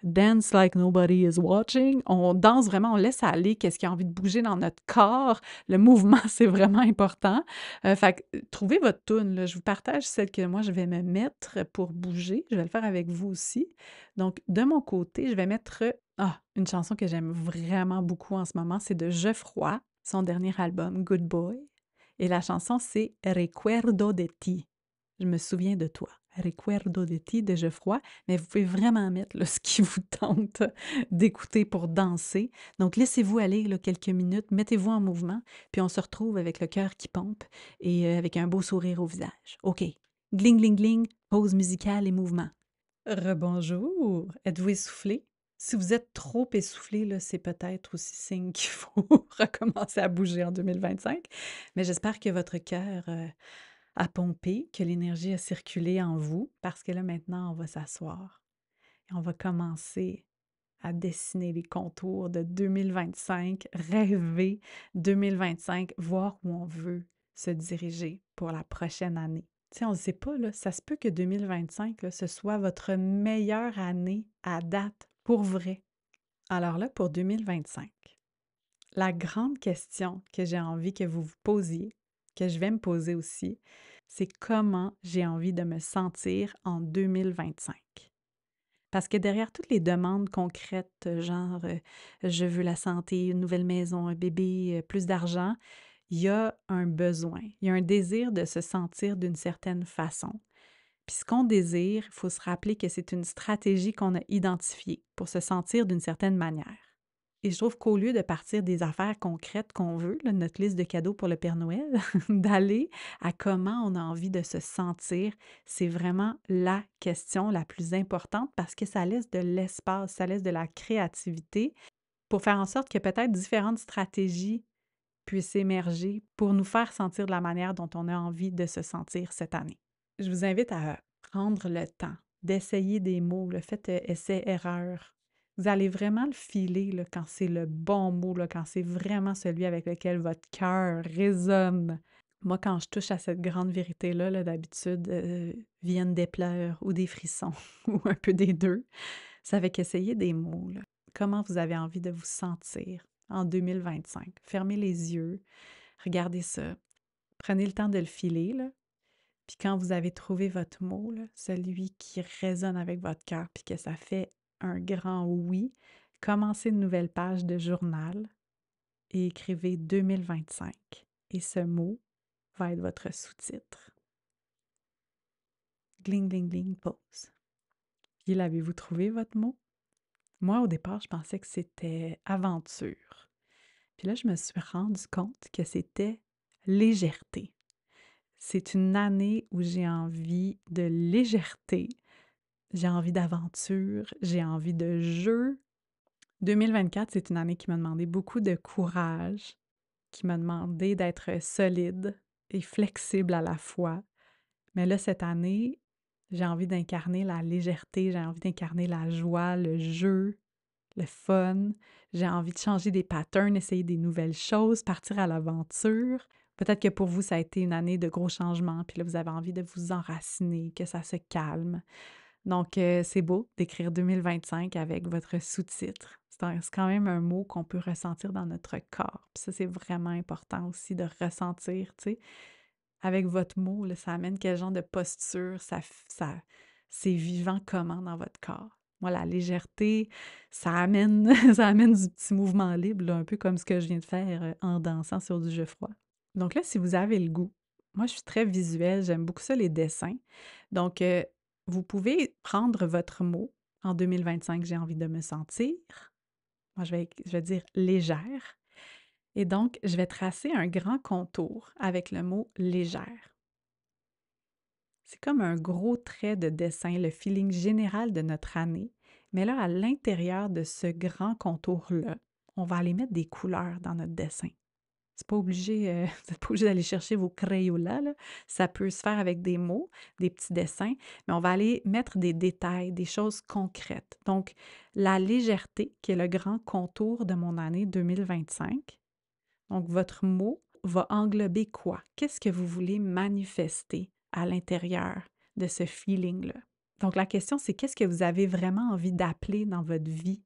dance like nobody is watching. On danse vraiment, on laisse aller qu'est-ce qui a envie de bouger dans notre corps. Le mouvement, c'est vraiment important. Fait que trouvez votre tune, là. Je vous partage celle que moi, je vais me mettre pour bouger. Je vais le faire avec vous aussi. Donc, de mon côté, je vais mettre une chanson que j'aime vraiment beaucoup en ce moment. C'est de Geoffroy, son dernier album, Good Boy. Et la chanson, c'est Recuerdo de ti. Je me souviens de toi. Recuerdo de ti de Geoffroy, mais vous pouvez vraiment mettre là, ce qui vous tente d'écouter pour danser. Donc, laissez-vous aller là, quelques minutes, mettez-vous en mouvement, puis on se retrouve avec le cœur qui pompe et avec un beau sourire au visage. OK. Gling, gling, gling, pause musicale et mouvement. Rebonjour! Êtes-vous essoufflé? Si vous êtes trop essoufflé, là, c'est peut-être aussi signe qu'il faut recommencer à bouger en 2025. Mais j'espère que votre cœur a pompé, que l'énergie a circulé en vous, parce que là, maintenant, on va s'asseoir et on va commencer à dessiner les contours de 2025, rêver 2025, voir où on veut se diriger pour la prochaine année. Tu sais, on ne sait pas, là, ça se peut que 2025, là, ce soit votre meilleure année à date, pour vrai. Alors là, pour 2025, la grande question que j'ai envie que vous vous posiez, que je vais me poser aussi, c'est comment j'ai envie de me sentir en 2025. Parce que derrière toutes les demandes concrètes, genre je veux la santé, une nouvelle maison, un bébé, plus d'argent, il y a un besoin, il y a un désir de se sentir d'une certaine façon. Puis ce qu'on désire, il faut se rappeler que c'est une stratégie qu'on a identifiée pour se sentir d'une certaine manière. Et je trouve qu'au lieu de partir des affaires concrètes qu'on veut, là, notre liste de cadeaux pour le Père Noël, d'aller à comment on a envie de se sentir, c'est vraiment la question la plus importante parce que ça laisse de l'espace, ça laisse de la créativité pour faire en sorte que peut-être différentes stratégies puissent émerger pour nous faire sentir de la manière dont on a envie de se sentir cette année. Je vous invite à prendre le temps d'essayer des mots, le fait essai-erreur. Vous allez vraiment le filer là, quand c'est le bon mot, là, quand c'est vraiment celui avec lequel votre cœur résonne. Moi, quand je touche à cette grande vérité-là, là, d'habitude, viennent des pleurs ou des frissons, ou un peu des deux. Ça fait qu'essayer des mots. Là. Comment vous avez envie de vous sentir en 2025? Fermez les yeux, regardez ça. Prenez le temps de le filer, là. Puis quand vous avez trouvé votre mot, là, celui qui résonne avec votre cœur, puis que ça fait un grand oui, commencez une nouvelle page de journal et écrivez 2025. Et ce mot va être votre sous-titre. Gling, gling, gling, pause. Puis l'avez-vous trouvé votre mot? Moi, au départ, je pensais que c'était aventure. Puis là, je me suis rendu compte que c'était légèreté. C'est une année où j'ai envie de légèreté, j'ai envie d'aventure, j'ai envie de jeu. 2024, c'est une année qui m'a demandé beaucoup de courage, qui m'a demandé d'être solide et flexible à la fois. Mais là, cette année, j'ai envie d'incarner la légèreté, j'ai envie d'incarner la joie, le jeu, le fun. J'ai envie de changer des patterns, essayer des nouvelles choses, partir à l'aventure. Peut-être que pour vous, ça a été une année de gros changements, puis là, vous avez envie de vous enraciner, que ça se calme. Donc, c'est beau d'écrire 2025 avec votre sous-titre. C'est quand même un mot qu'on peut ressentir dans notre corps. Puis ça, c'est vraiment important aussi de ressentir, tu sais. Avec votre mot, là, ça amène quel genre de posture, c'est vivant comment dans votre corps. Moi, la légèreté, ça amène, ça amène du petit mouvement libre, là, un peu comme ce que je viens de faire en dansant sur du Geoffroy. Donc là, si vous avez le goût, moi, je suis très visuelle, j'aime beaucoup ça, les dessins. Donc, vous pouvez prendre votre mot. En 2025, j'ai envie de me sentir. Moi, je vais dire légère. Et donc, je vais tracer un grand contour avec le mot légère. C'est comme un gros trait de dessin, le feeling général de notre année. Mais là, à l'intérieur de ce grand contour-là, on va aller mettre des couleurs dans notre dessin. C'est pas obligé, vous n'êtes pas obligé d'aller chercher vos Crayolas, là. Ça peut se faire avec des mots, des petits dessins, mais on va aller mettre des détails, des choses concrètes. Donc, la légèreté, qui est le grand contour de mon année 2025. Donc, votre mot va englober quoi? Qu'est-ce que vous voulez manifester à l'intérieur de ce feeling-là? Donc, la question, c'est qu'est-ce que vous avez vraiment envie d'appeler dans votre vie?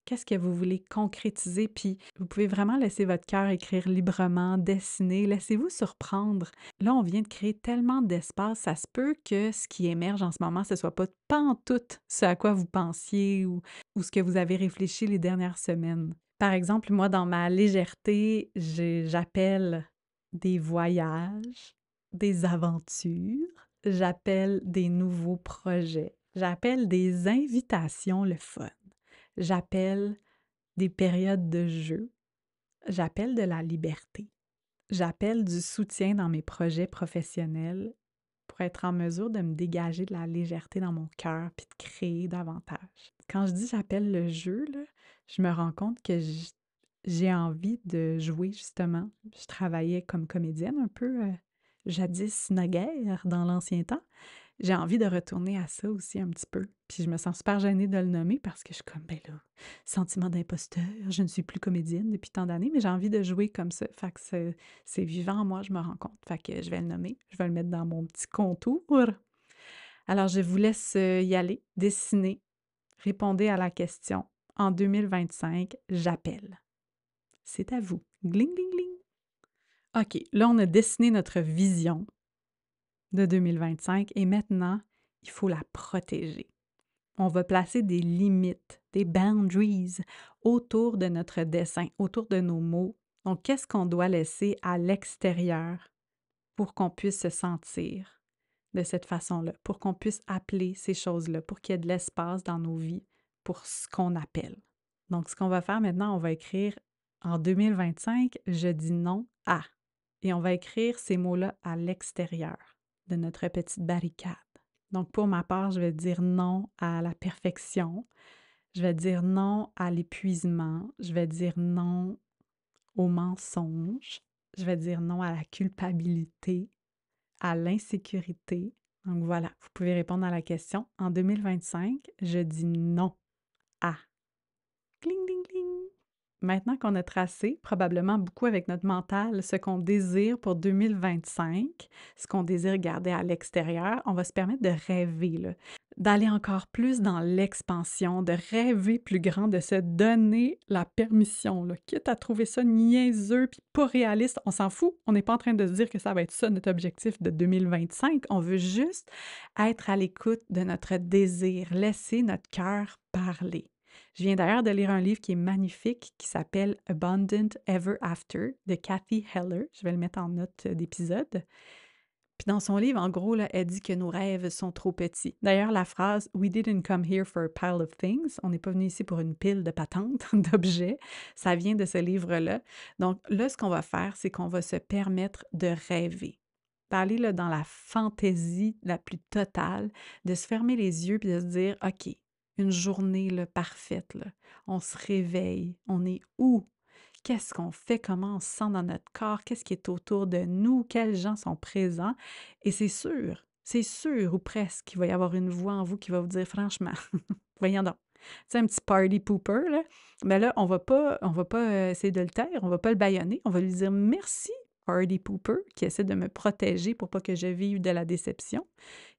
Qu'est-ce que vous voulez concrétiser? Puis, vous pouvez vraiment laisser votre cœur écrire librement, dessiner, laissez-vous surprendre. Là, on vient de créer tellement d'espace, ça se peut que ce qui émerge en ce moment, ce soit pas pantoute ce à quoi vous pensiez ou ce que vous avez réfléchi les dernières semaines. Par exemple, moi, dans ma légèreté, j'appelle des voyages, des aventures, J'appelle des nouveaux projets. J'appelle des invitations le fun. J'appelle des périodes de jeu. J'appelle de la liberté. J'appelle du soutien dans mes projets professionnels pour être en mesure de me dégager de la légèreté dans mon cœur puis de créer davantage. Quand je dis j'appelle le jeu, là, je me rends compte que j'ai envie de jouer justement. Je travaillais comme comédienne un peu jadis naguère dans l'ancien temps. J'ai envie de retourner à ça aussi un petit peu. Puis je me sens super gênée de le nommer parce que je suis comme, ben là, sentiment d'imposteur, je ne suis plus comédienne depuis tant d'années, mais j'ai envie de jouer comme ça. Fait que c'est vivant en moi, je me rends compte. Fait que je vais le nommer, je vais le mettre dans mon petit contour. Alors, je vous laisse y aller, dessiner, répondez à la question. En 2025, j'appelle. C'est à vous. Gling, gling, gling. OK, là, on a dessiné notre vision de 2025 et maintenant, il faut la protéger. On va placer des limites, des boundaries autour de notre dessin, autour de nos mots. Donc, qu'est-ce qu'on doit laisser à l'extérieur pour qu'on puisse se sentir de cette façon-là, pour qu'on puisse appeler ces choses-là, pour qu'il y ait de l'espace dans nos vies pour ce qu'on appelle. Donc, ce qu'on va faire maintenant, on va écrire en 2025, je dis non à. Et on va écrire ces mots-là à l'extérieur de notre petite barricade. Donc, pour ma part, je vais dire non à la perfection, je vais dire non à l'épuisement, je vais dire non au mensonge, je vais dire non à la culpabilité, à l'insécurité. Donc voilà, vous pouvez répondre à la question. En 2025, je dis non à. Cling, cling, cling. Maintenant qu'on a tracé, probablement beaucoup avec notre mental, ce qu'on désire pour 2025, ce qu'on désire garder à l'extérieur, on va se permettre de rêver, là, d'aller encore plus dans l'expansion, de rêver plus grand, de se donner la permission, là, quitte à trouver ça niaiseux puis pas réaliste, on s'en fout. On n'est pas en train de se dire que ça va être ça notre objectif de 2025. On veut juste être à l'écoute de notre désir, laisser notre cœur parler. Je viens d'ailleurs de lire un livre qui est magnifique, qui s'appelle Abundant Ever After de Cathy Heller. Je vais le mettre en note d'épisode. Puis dans son livre, en gros, là, elle dit que nos rêves sont trop petits. D'ailleurs, la phrase We didn't come here for a pile of things, on n'est pas venu ici pour une pile de patentes, d'objets, ça vient de ce livre-là. Donc là, ce qu'on va faire, c'est qu'on va se permettre de rêver. D'aller là, dans la fantaisie la plus totale, de se fermer les yeux puis de se dire OK, une journée là, parfaite, là. On se réveille, on est où? Qu'est-ce qu'on fait? Comment on se sent dans notre corps? Qu'est-ce qui est autour de nous? Quels gens sont présents? Et c'est sûr ou presque qu'il va y avoir une voix en vous qui va vous dire franchement, voyons donc. C'est un petit party pooper, là. Mais là, on va pas essayer de le taire, on va pas le bâillonner, on va lui dire merci, party pooper, qui essaie de me protéger pour pas que je vive de la déception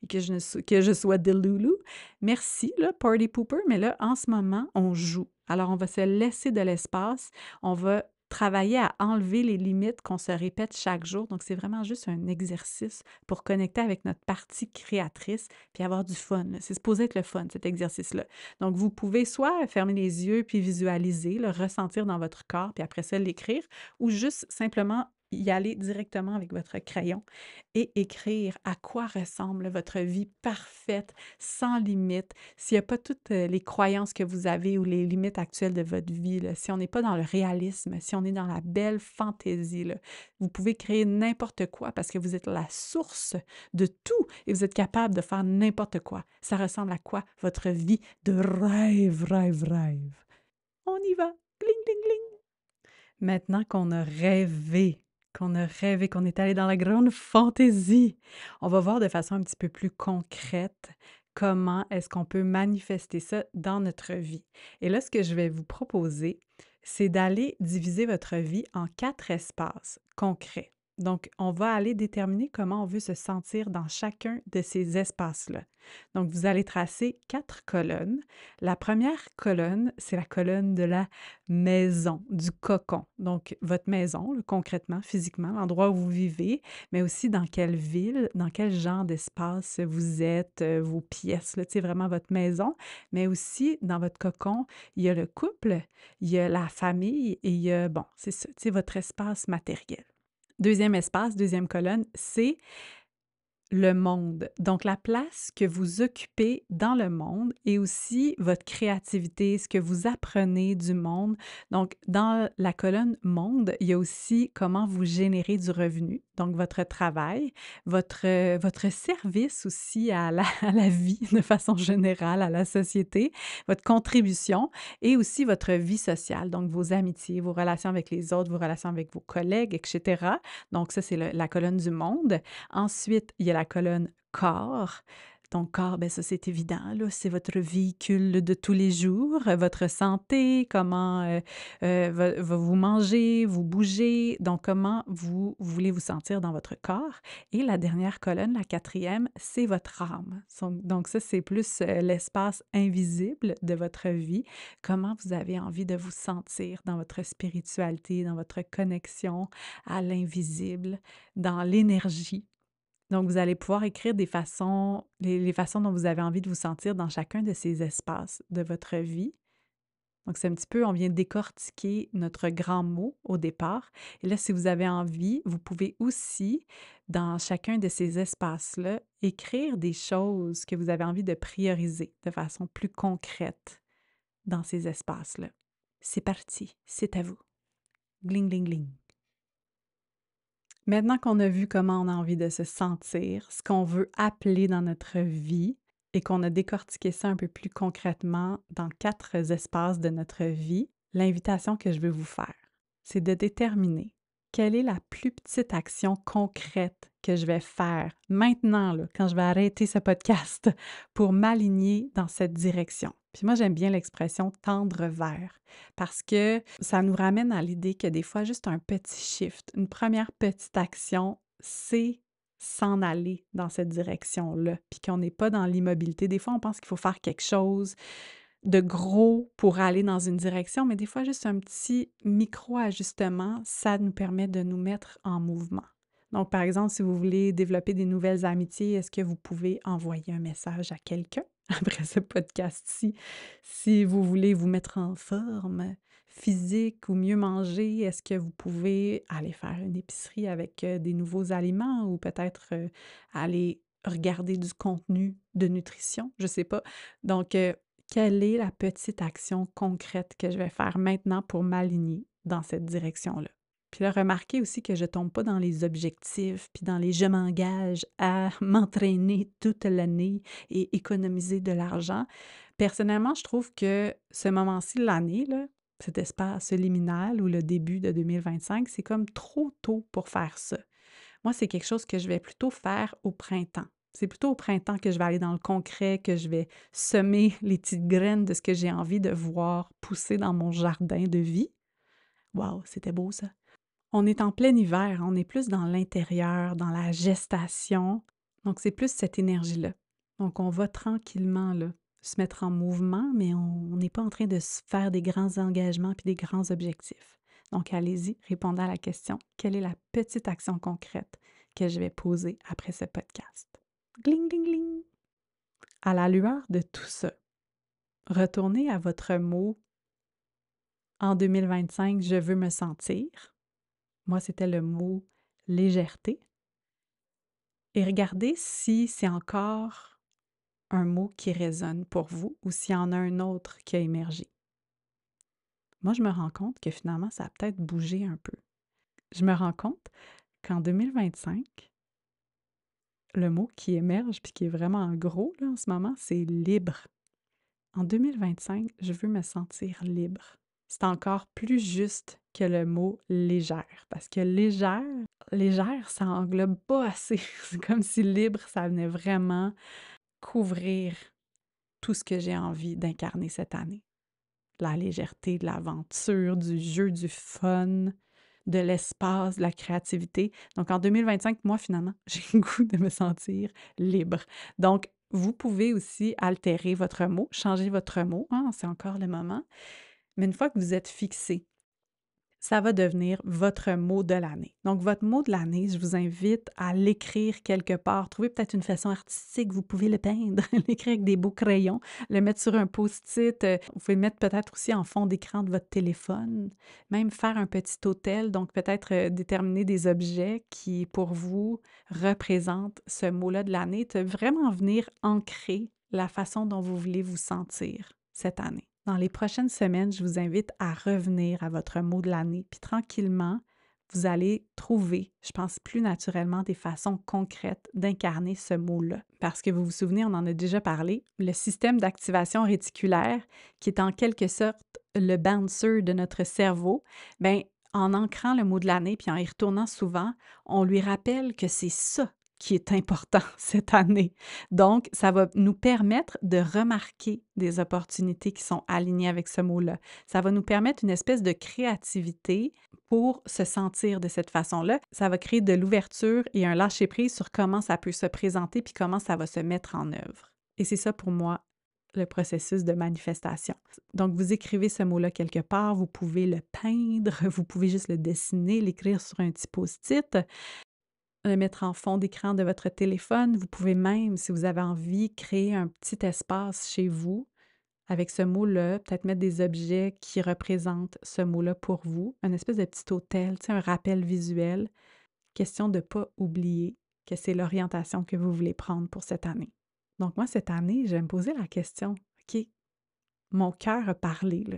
et que je sois delulu. Merci, là, party pooper, mais là, en ce moment, on joue. Alors, on va se laisser de l'espace, on va travailler à enlever les limites qu'on se répète chaque jour. Donc, c'est vraiment juste un exercice pour connecter avec notre partie créatrice puis avoir du fun. C'est supposé être le fun, cet exercice-là. Donc, vous pouvez soit fermer les yeux puis visualiser, le ressentir dans votre corps, puis après ça, l'écrire, ou juste simplement y aller directement avec votre crayon et écrire à quoi ressemble votre vie parfaite, sans limite, s'il n'y a pas toutes les croyances que vous avez ou les limites actuelles de votre vie, là, si on n'est pas dans le réalisme, si on est dans la belle fantaisie, là, vous pouvez créer n'importe quoi parce que vous êtes la source de tout et vous êtes capable de faire n'importe quoi. Ça ressemble à quoi? Votre vie de rêve, rêve, rêve. On y va! Gling, gling, gling! Maintenant qu'on a rêvé, qu'on est allé dans la grande fantaisie, on va voir de façon un petit peu plus concrète comment est-ce qu'on peut manifester ça dans notre vie. Et là, ce que je vais vous proposer, c'est d'aller diviser votre vie en 4 espaces concrets. Donc, on va aller déterminer comment on veut se sentir dans chacun de ces espaces-là. Donc, vous allez tracer 4 colonnes. La première colonne, c'est la colonne de la maison, du cocon. Donc, votre maison, là, concrètement, physiquement, l'endroit où vous vivez, mais aussi dans quelle ville, dans quel genre d'espace vous êtes, vos pièces, là, tu sais, vraiment votre maison. Mais aussi, dans votre cocon, il y a le couple, il y a la famille et il y a, bon, c'est ça, tu sais, votre espace matériel. Deuxième espace, deuxième colonne, c'est le monde. Donc, la place que vous occupez dans le monde et aussi votre créativité, ce que vous apprenez du monde. Donc, dans la colonne monde, il y a aussi comment vous générez du revenu. Donc, votre travail, votre service aussi à à la vie de façon générale, à la société, votre contribution et aussi votre vie sociale. Donc, vos amitiés, vos relations avec les autres, vos relations avec vos collègues, etc. Donc, ça, c'est la colonne du monde. Ensuite, il y a la colonne corps. Donc, corps, bien, ça, c'est évident, là, c'est votre véhicule de tous les jours, votre santé, comment vous mangez, vous bougez, donc comment vous voulez vous sentir dans votre corps. Et la dernière colonne, la quatrième, c'est votre âme. Donc, ça, c'est plus l'espace invisible de votre vie, comment vous avez envie de vous sentir dans votre spiritualité, dans votre connexion à l'invisible, dans l'énergie. Donc, vous allez pouvoir écrire les façons dont vous avez envie de vous sentir dans chacun de ces espaces de votre vie. Donc, c'est un petit peu, on vient décortiquer notre grand mot au départ. Et là, si vous avez envie, vous pouvez aussi, dans chacun de ces espaces-là, écrire des choses que vous avez envie de prioriser de façon plus concrète dans ces espaces-là. C'est parti, c'est à vous. Gling, gling, gling. Maintenant qu'on a vu comment on a envie de se sentir, ce qu'on veut appeler dans notre vie et qu'on a décortiqué ça un peu plus concrètement dans 4 espaces de notre vie, l'invitation que je veux vous faire, c'est de déterminer quelle est la plus petite action concrète que je vais faire maintenant, là, quand je vais arrêter ce podcast, pour m'aligner dans cette direction. Puis moi, j'aime bien l'expression « tendre vers » parce que ça nous ramène à l'idée que des fois, juste un petit shift, une première petite action, c'est s'en aller dans cette direction-là, puis qu'on n'est pas dans l'immobilité. Des fois, on pense qu'il faut faire quelque chose de gros pour aller dans une direction, mais des fois, juste un petit micro-ajustement, ça nous permet de nous mettre en mouvement. Donc, par exemple, si vous voulez développer des nouvelles amitiés, est-ce que vous pouvez envoyer un message à quelqu'un après ce podcast-ci? Si vous voulez vous mettre en forme physique ou mieux manger, est-ce que vous pouvez aller faire une épicerie avec des nouveaux aliments ou peut-être aller regarder du contenu de nutrition? Je sais pas. Donc, quelle est la petite action concrète que je vais faire maintenant pour m'aligner dans cette direction-là? Puis là, remarquez aussi que je ne tombe pas dans les objectifs, puis dans les je m'engage à m'entraîner toute l'année et économiser de l'argent. Personnellement, je trouve que ce moment-ci de l'année, là, cet espace liminal ou le début de 2025, c'est comme trop tôt pour faire ça. Moi, c'est quelque chose que je vais plutôt faire au printemps. C'est plutôt au printemps que je vais aller dans le concret, que je vais semer les petites graines de ce que j'ai envie de voir pousser dans mon jardin de vie. Wow, c'était beau ça. On est en plein hiver, on est plus dans l'intérieur, dans la gestation. Donc, c'est plus cette énergie-là. Donc, on va tranquillement là, se mettre en mouvement, mais on n'est pas en train de se faire des grands engagements puis des grands objectifs. Donc, allez-y, répondez à la question, quelle est la petite action concrète que je vais poser après ce podcast? Gling, gling, gling! À la lueur de tout ça, retournez à votre mot en 2025, je veux me sentir. Moi, c'était le mot légèreté. Et regardez si c'est encore un mot qui résonne pour vous ou s'il y en a un autre qui a émergé. Moi, je me rends compte que finalement, ça a peut-être bougé un peu. Je me rends compte qu'en 2025, le mot qui émerge puis qui est vraiment gros là, en ce moment, c'est libre. En 2025, je veux me sentir libre. C'est encore plus juste que le mot légère, parce que légère, ça englobe pas assez. C'est comme si libre, ça venait vraiment couvrir tout ce que j'ai envie d'incarner cette année. La légèreté, de l'aventure, du jeu, du fun, de l'espace, de la créativité. Donc, en 2025, moi, finalement, j'ai le goût de me sentir libre. Donc, vous pouvez aussi altérer votre mot, changer votre mot, hein, c'est encore le moment. Mais une fois que vous êtes fixé ça va devenir votre mot de l'année. Donc, votre mot de l'année, je vous invite à l'écrire quelque part. Trouvez peut-être une façon artistique, vous pouvez le peindre, l'écrire avec des beaux crayons, le mettre sur un post-it. Vous pouvez le mettre peut-être aussi en fond d'écran de votre téléphone, même faire un petit hôtel, donc peut-être déterminer des objets qui, pour vous, représentent ce mot-là de l'année, de vraiment venir ancrer la façon dont vous voulez vous sentir cette année. Dans les prochaines semaines, je vous invite à revenir à votre mot de l'année, puis tranquillement, vous allez trouver, je pense plus naturellement, des façons concrètes d'incarner ce mot-là. Parce que vous vous souvenez, on en a déjà parlé, le système d'activation réticulaire, qui est en quelque sorte le bouncer de notre cerveau, bien, en ancrant le mot de l'année, puis en y retournant souvent, on lui rappelle que c'est ça qui est important cette année. Donc, ça va nous permettre de remarquer des opportunités qui sont alignées avec ce mot-là. Ça va nous permettre une espèce de créativité pour se sentir de cette façon-là. Ça va créer de l'ouverture et un lâcher-prise sur comment ça peut se présenter puis comment ça va se mettre en œuvre. Et c'est ça pour moi, le processus de manifestation. Donc, vous écrivez ce mot-là quelque part, vous pouvez le peindre, vous pouvez juste le dessiner, l'écrire sur un petit post-it, le mettre en fond d'écran de votre téléphone. Vous pouvez même, si vous avez envie, créer un petit espace chez vous avec ce mot-là, peut-être mettre des objets qui représentent ce mot-là pour vous, une espèce de petit hôtel, un rappel visuel. Question de ne pas oublier que c'est l'orientation que vous voulez prendre pour cette année. Donc moi, cette année, je vais me poser la question, OK, mon cœur a parlé, là.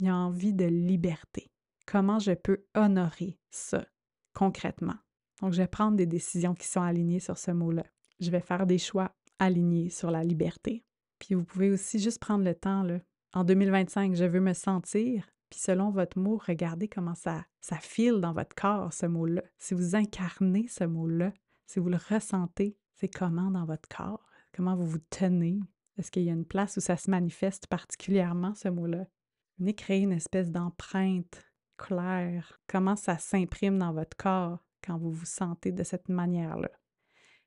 Il a envie de liberté. Comment je peux honorer ça concrètement? Donc, je vais prendre des décisions qui sont alignées sur ce mot-là. Je vais faire des choix alignés sur la liberté. Puis vous pouvez aussi juste prendre le temps, là. En 2025, je veux me sentir, puis selon votre mot, regardez comment ça file dans votre corps, ce mot-là. Si vous incarnez ce mot-là, si vous le ressentez, c'est comment dans votre corps? Comment vous vous tenez? Est-ce qu'il y a une place où ça se manifeste particulièrement, ce mot-là? Venez créer une espèce d'empreinte claire. Comment ça s'imprime dans votre corps quand vous vous sentez de cette manière-là.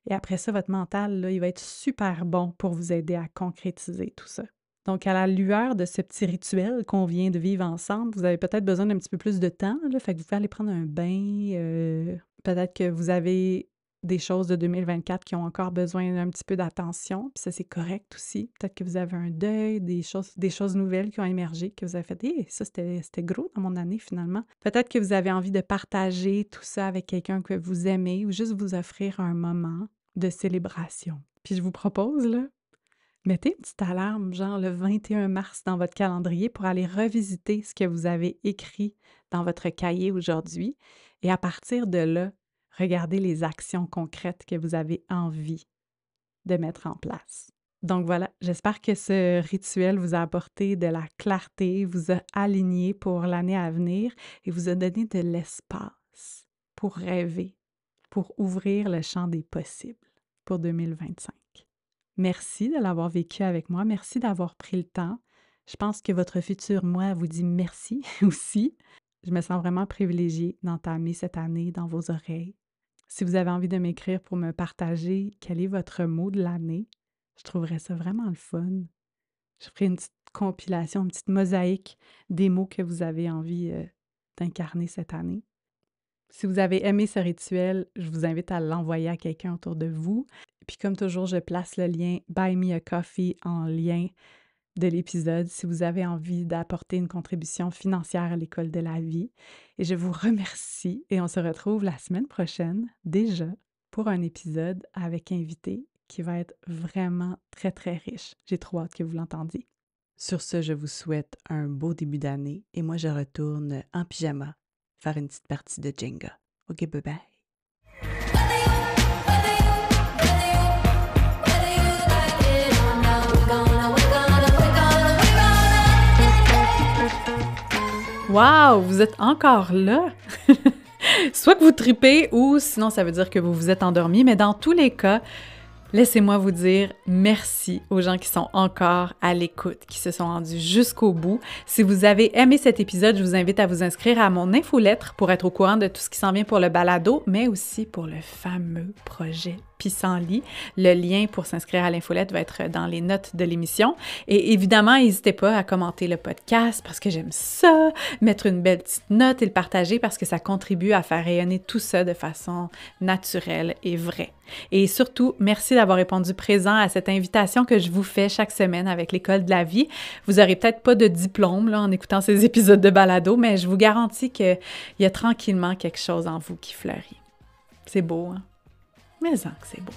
Et après ça, votre mental, là, il va être super bon pour vous aider à concrétiser tout ça. Donc, à la lueur de ce petit rituel qu'on vient de vivre ensemble, vous avez peut-être besoin d'un petit peu plus de temps, là, fait que vous pouvez aller prendre un bain. Peut-être que vous avez des choses de 2024 qui ont encore besoin d'un petit peu d'attention, puis ça, c'est correct aussi. Peut-être que vous avez un deuil, des choses nouvelles qui ont émergé, que vous avez fait « Hey, ça, c'était gros dans mon année, finalement. » Peut-être que vous avez envie de partager tout ça avec quelqu'un que vous aimez ou juste vous offrir un moment de célébration. Puis je vous propose, là, mettez une petite alarme, genre le 21 mars dans votre calendrier pour aller revisiter ce que vous avez écrit dans votre cahier aujourd'hui et à partir de là, regardez les actions concrètes que vous avez envie de mettre en place. Donc voilà, j'espère que ce rituel vous a apporté de la clarté, vous a aligné pour l'année à venir et vous a donné de l'espace pour rêver, pour ouvrir le champ des possibles pour 2025. Merci de l'avoir vécu avec moi, merci d'avoir pris le temps. Je pense que votre futur moi vous dit merci aussi. Je me sens vraiment privilégiée d'entamer cette année dans vos oreilles. Si vous avez envie de m'écrire pour me partager quel est votre mot de l'année, je trouverais ça vraiment le fun. Je ferai une petite compilation, une petite mosaïque des mots que vous avez envie d'incarner cette année. Si vous avez aimé ce rituel, je vous invite à l'envoyer à quelqu'un autour de vous. Puis comme toujours, je place le lien Buy Me a Coffee en lien de l'épisode si vous avez envie d'apporter une contribution financière à l'École de la vie. Et je vous remercie et on se retrouve la semaine prochaine déjà pour un épisode avec invité qui va être vraiment très, très riche. J'ai trop hâte que vous l'entendiez. Sur ce, je vous souhaite un beau début d'année et moi, je retourne en pyjama faire une petite partie de Jenga. OK, bye bye. Wow, vous êtes encore là! Soit que vous tripez ou sinon ça veut dire que vous vous êtes endormi, mais dans tous les cas, laissez-moi vous dire merci aux gens qui sont encore à l'écoute, qui se sont rendus jusqu'au bout. Si vous avez aimé cet épisode, je vous invite à vous inscrire à mon infolettre pour être au courant de tout ce qui s'en vient pour le balado, mais aussi pour le fameux projet Pissenlit. Le lien pour s'inscrire à l'infolette va être dans les notes de l'émission. Et évidemment, n'hésitez pas à commenter le podcast parce que j'aime ça, mettre une belle petite note et le partager parce que ça contribue à faire rayonner tout ça de façon naturelle et vraie. Et surtout, merci d'avoir répondu présent à cette invitation que je vous fais chaque semaine avec l'École de la vie. Vous n'aurez peut-être pas de diplôme là, en écoutant ces épisodes de balado, mais je vous garantis qu'il y a tranquillement quelque chose en vous qui fleurit. C'est beau, hein? Mais que c'est beau.